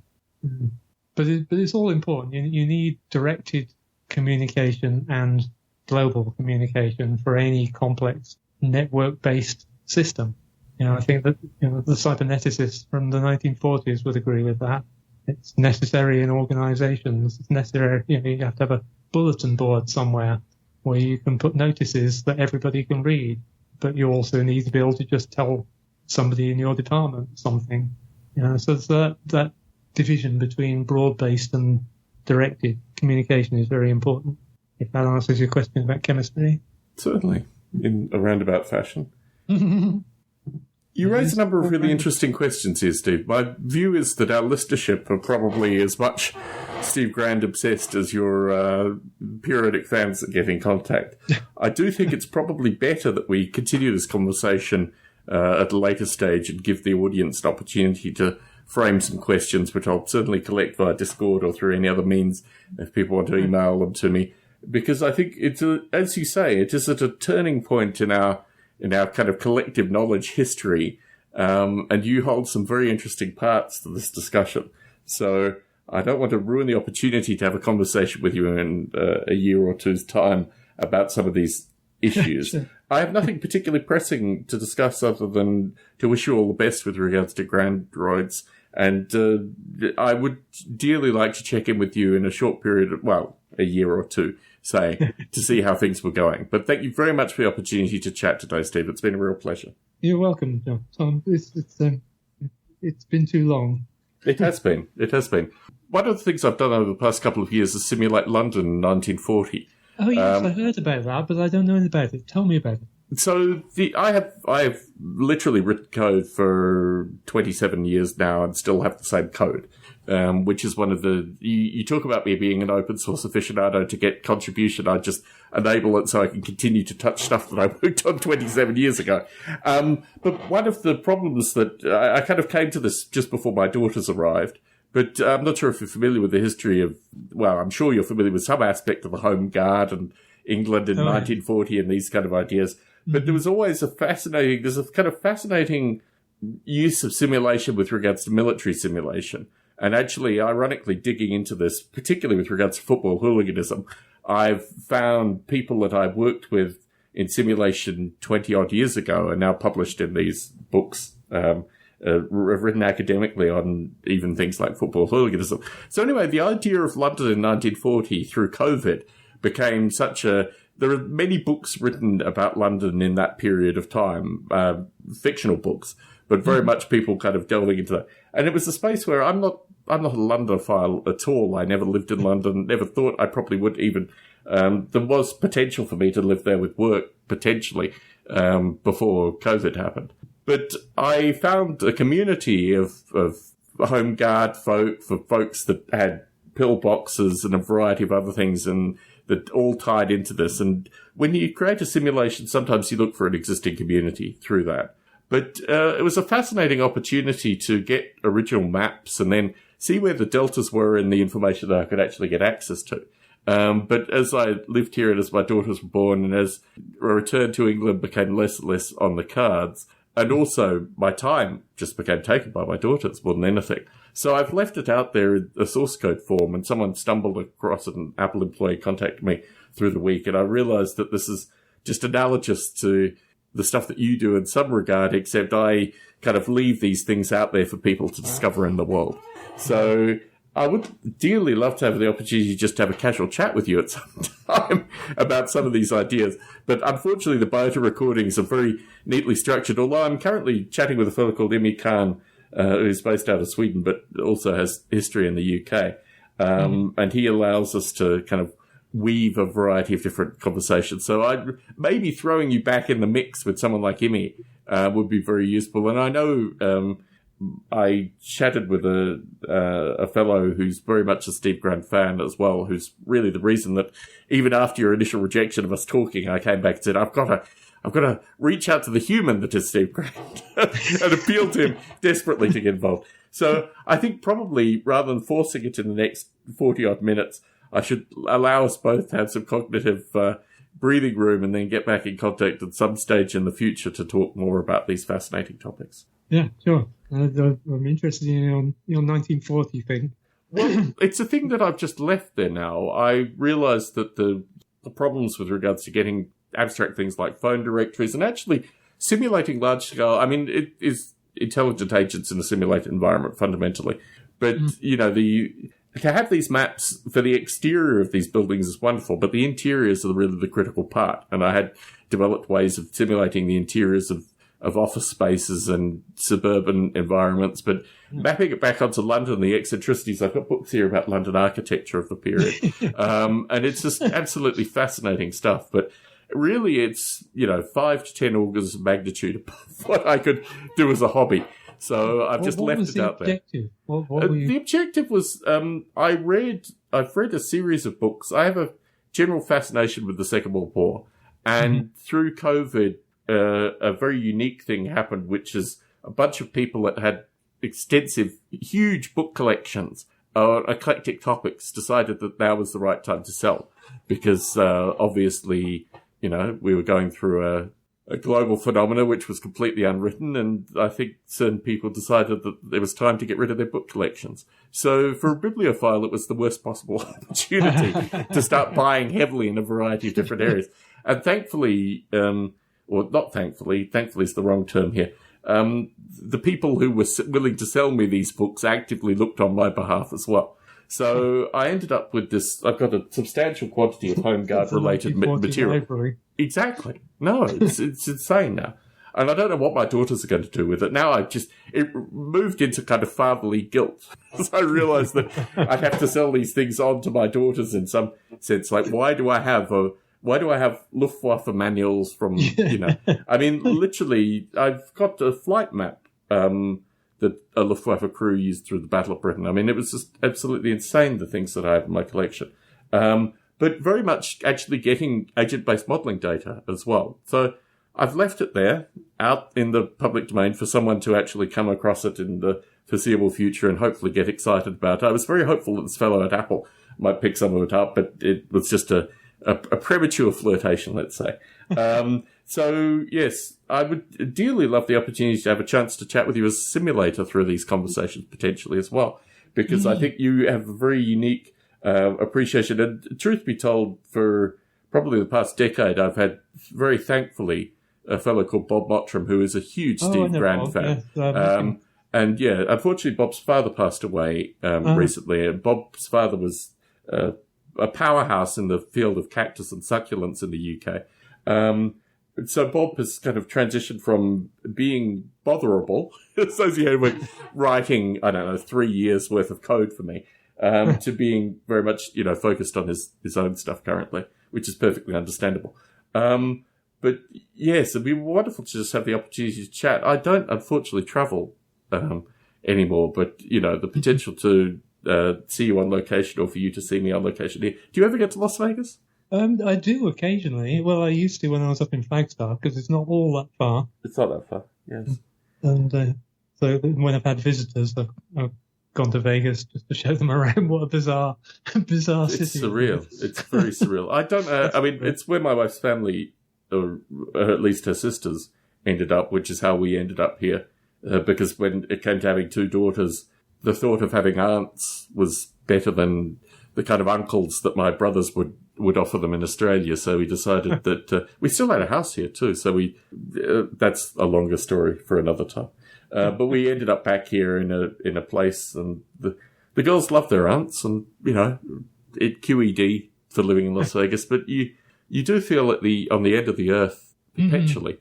But it's all important. You need directed communication and global communication for any complex network-based system. I think that the cyberneticists from the 1940s would agree with that. It's necessary in organizations. It's necessary, you have to have a bulletin board somewhere where you can put notices that everybody can read, but you also need to be able to just tell somebody in your department something. So it's that division between broad-based and directed communication is very important. If that answers your question about chemistry. Certainly, in a roundabout fashion. You raise a number of really interesting questions here, Steve. My view is that our listenership are probably as much Steve Grand obsessed as your periodic fans that get in contact. I do think it's probably better that we continue this conversation at a later stage and give the audience an opportunity to frame some questions, which I'll certainly collect via Discord or through any other means if people want to email them to me. Because I think it's, as you say, it is at a turning point in our kind of collective knowledge history, and you hold some very interesting parts to this discussion. So I don't want to ruin the opportunity to have a conversation with you in a year or two's time about some of these issues. Sure. I have nothing particularly pressing to discuss other than to wish you all the best with regards to Grandroids. And I would dearly like to check in with you in a short period, a year or two, say, to see how things were going. But thank you very much for the opportunity to chat today, Steve. It's been a real pleasure. You're welcome, Tom. It's been too long. It has been. One of the things I've done over the past couple of years is simulate London in 1940. Oh, yes, I heard about that, but I don't know anything about it. Tell me about it. So I have literally written code for 27 years now and still have the same code, which is one of the, you talk about me being an open source aficionado to get contribution. I just enable it so I can continue to touch stuff that I worked on 27 years ago. But one of the problems that I kind of came to this just before my daughters arrived, but I'm not sure if you're familiar with the history of, I'm sure you're familiar with some aspect of the Home Guard and England in 1940 and these kind of ideas. But there was always there's a kind of fascinating use of simulation with regards to military simulation. And actually, ironically, digging into this, particularly with regards to football hooliganism, I've found people that I've worked with in simulation 20-odd years ago are now published in these books, written academically on even things like football hooliganism. So anyway, the idea of London in 1940 through COVID became there are many books written about London in that period of time, fictional books, but very much people kind of delving into that. And it was a space where I'm not a Londonophile at all. I never lived in London, never thought I probably would even. There was potential for me to live there with work, potentially, before COVID happened. But I found a community of Home Guard folk, for folks that had pillboxes and a variety of other things, and that all tied into this. And when you create a simulation, sometimes you look for an existing community through that. But it was a fascinating opportunity to get original maps and then see where the deltas were in the information that I could actually get access to. But as I lived here and as my daughters were born and as a return to England became less and less on the cards, and also my time just became taken by my daughters more than anything. So I've left it out there in a source code form, and someone stumbled across it, an Apple employee contacted me through the week, and I realized that this is just analogous to the stuff that you do in some regard, except I kind of leave these things out there for people to discover in the world. So I would dearly love to have the opportunity just to have a casual chat with you at some time about some of these ideas. But unfortunately, the Biota recordings are very neatly structured, although I'm currently chatting with a fellow called Imi Khan, who's based out of Sweden, but also has history in the UK. And he allows us to kind of weave a variety of different conversations. So maybe throwing you back in the mix with someone like Imi would be very useful. And I know I chatted with a fellow who's very much a Steve Grant fan as well, who's really the reason that even after your initial rejection of us talking, I came back and said, I've got to reach out to the human that is Steve Grant and appeal to him desperately to get involved. So I think probably rather than forcing it in the next 40-odd minutes, I should allow us both to have some cognitive breathing room and then get back in contact at some stage in the future to talk more about these fascinating topics. Yeah, sure. I'm interested in your 1940 thing. Well, it's a thing that I've just left there now. I realised that the problems with regards to getting abstract things like phone directories and actually simulating large scale, I mean, it is intelligent agents in a simulated environment fundamentally. But, you know, to have these maps for the exterior of these buildings is wonderful, but the interiors are really the critical part. And I had developed ways of simulating the interiors of office spaces and suburban environments, but mapping it back onto London, the eccentricities, I've got books here about London architecture of the period. And it's just absolutely fascinating stuff. But really it's, 5 to 10 orders of magnitude above what I could do as a hobby. So I've just left it out there. What were you... The objective was, I've read a series of books. I have a general fascination with the Second World War. And through COVID, a very unique thing happened, which is a bunch of people that had extensive, huge book collections on eclectic topics decided that now was the right time to sell. Because obviously, we were going through a global phenomena which was completely unwritten, and I think certain people decided that it was time to get rid of their book collections. So for a bibliophile, it was the worst possible opportunity to start buying heavily in a variety of different areas. And thankfully, or not thankfully is the wrong term here, the people who were willing to sell me these books actively looked on my behalf as well. So I ended up with this. I've got a substantial quantity of home guard related material. Library. Exactly. No, it's insane now. And I don't know what my daughters are going to do with it. Now it moved into kind of fatherly guilt. So I realized that I'd have to sell these things on to my daughters in some sense. Like, why do I have Luftwaffe manuals from, I mean, literally, I've got a flight map, that a Luftwaffe crew used through the Battle of Britain. I mean, it was just absolutely insane, the things that I have in my collection. But very much actually getting agent-based modeling data as well. So I've left it there, out in the public domain, for someone to actually come across it in the foreseeable future and hopefully get excited about it. I was very hopeful that this fellow at Apple might pick some of it up, but it was just a premature flirtation, let's say. So, yes, I would dearly love the opportunity to have a chance to chat with you as a simulator through these conversations potentially as well, because I think you have a very unique appreciation. And truth be told, for probably the past decade, I've had, very thankfully, a fellow called Bob Mottram, who is a huge Steve Grand fan. Yes, and yeah, unfortunately, Bob's father passed away recently. And Bob's father was a powerhouse in the field of cactus and succulents in the UK. So Bob has kind of transitioned from being botherable, associated with writing, 3 years worth of code for me, to being very much, focused on his own stuff currently, which is perfectly understandable. But yes, it'd be wonderful to just have the opportunity to chat. I don't, unfortunately, travel anymore, but, the potential to see you on location or for you to see me on location here. Do you ever get to Las Vegas? I do occasionally. Well, I used to when I was up in Flagstaff, because it's not all that far. It's not that far, yes. And so when I've had visitors, I've gone to Vegas just to show them around what a bizarre city. It's surreal. It's very surreal. I don't know. I mean, it's where my wife's family, or at least her sisters, ended up, which is how we ended up here. Because when it came to having 2 daughters, the thought of having aunts was better than the kind of uncles that my brothers would offer them in Australia. So we decided that we still had a house here too. So that's a longer story for another time. But we ended up back here in a place, and the girls love their aunts, and it QED for living in Las Vegas. But you do feel on the end of the earth perpetually.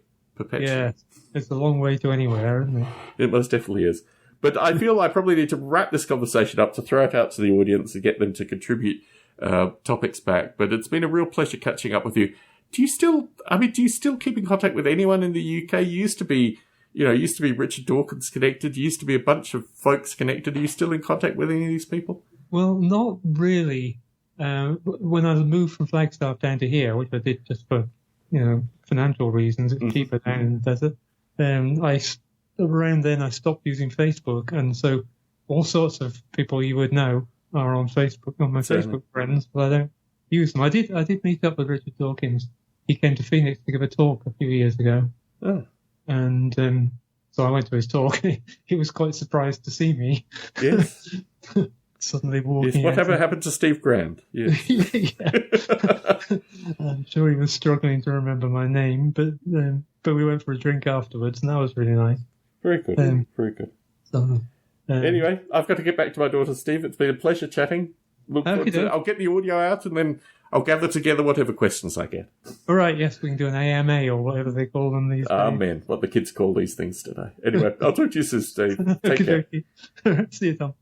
Yeah, it's a long way to anywhere, isn't it? It most definitely is. But I feel I probably need to wrap this conversation up to throw it out to the audience and get them to contribute topics back. But it's been a real pleasure catching up with you. Do you still keep in contact with anyone in the UK? You used to be Richard Dawkins connected. You used to be a bunch of folks connected. Are you still in contact with any of these people? Well, not really. When I moved from Flagstaff down to here, which I did just for, financial reasons, it's cheaper down in the desert. Around then I stopped using Facebook, and so all sorts of people you would know are on Facebook, on my Facebook friends, but I don't use them. I did meet up with Richard Dawkins. He came to Phoenix to give a talk a few years ago. Oh. And so I went to his talk. He was quite surprised to see me. Yes. Suddenly walking. Yes, whatever happened to Steve Grand? Yes. Yeah. I'm sure he was struggling to remember my name, but we went for a drink afterwards, and that was really nice. Very good. Very good. So, anyway, I've got to get back to my daughter, Steve. It's been a pleasure chatting. I'll get the audio out, and then I'll gather together whatever questions I get. All right, yes, we can do an AMA or whatever they call them these days. Amen. What the kids call these things today. Anyway, I'll talk to you soon, Steve. Take care. See you, Tom.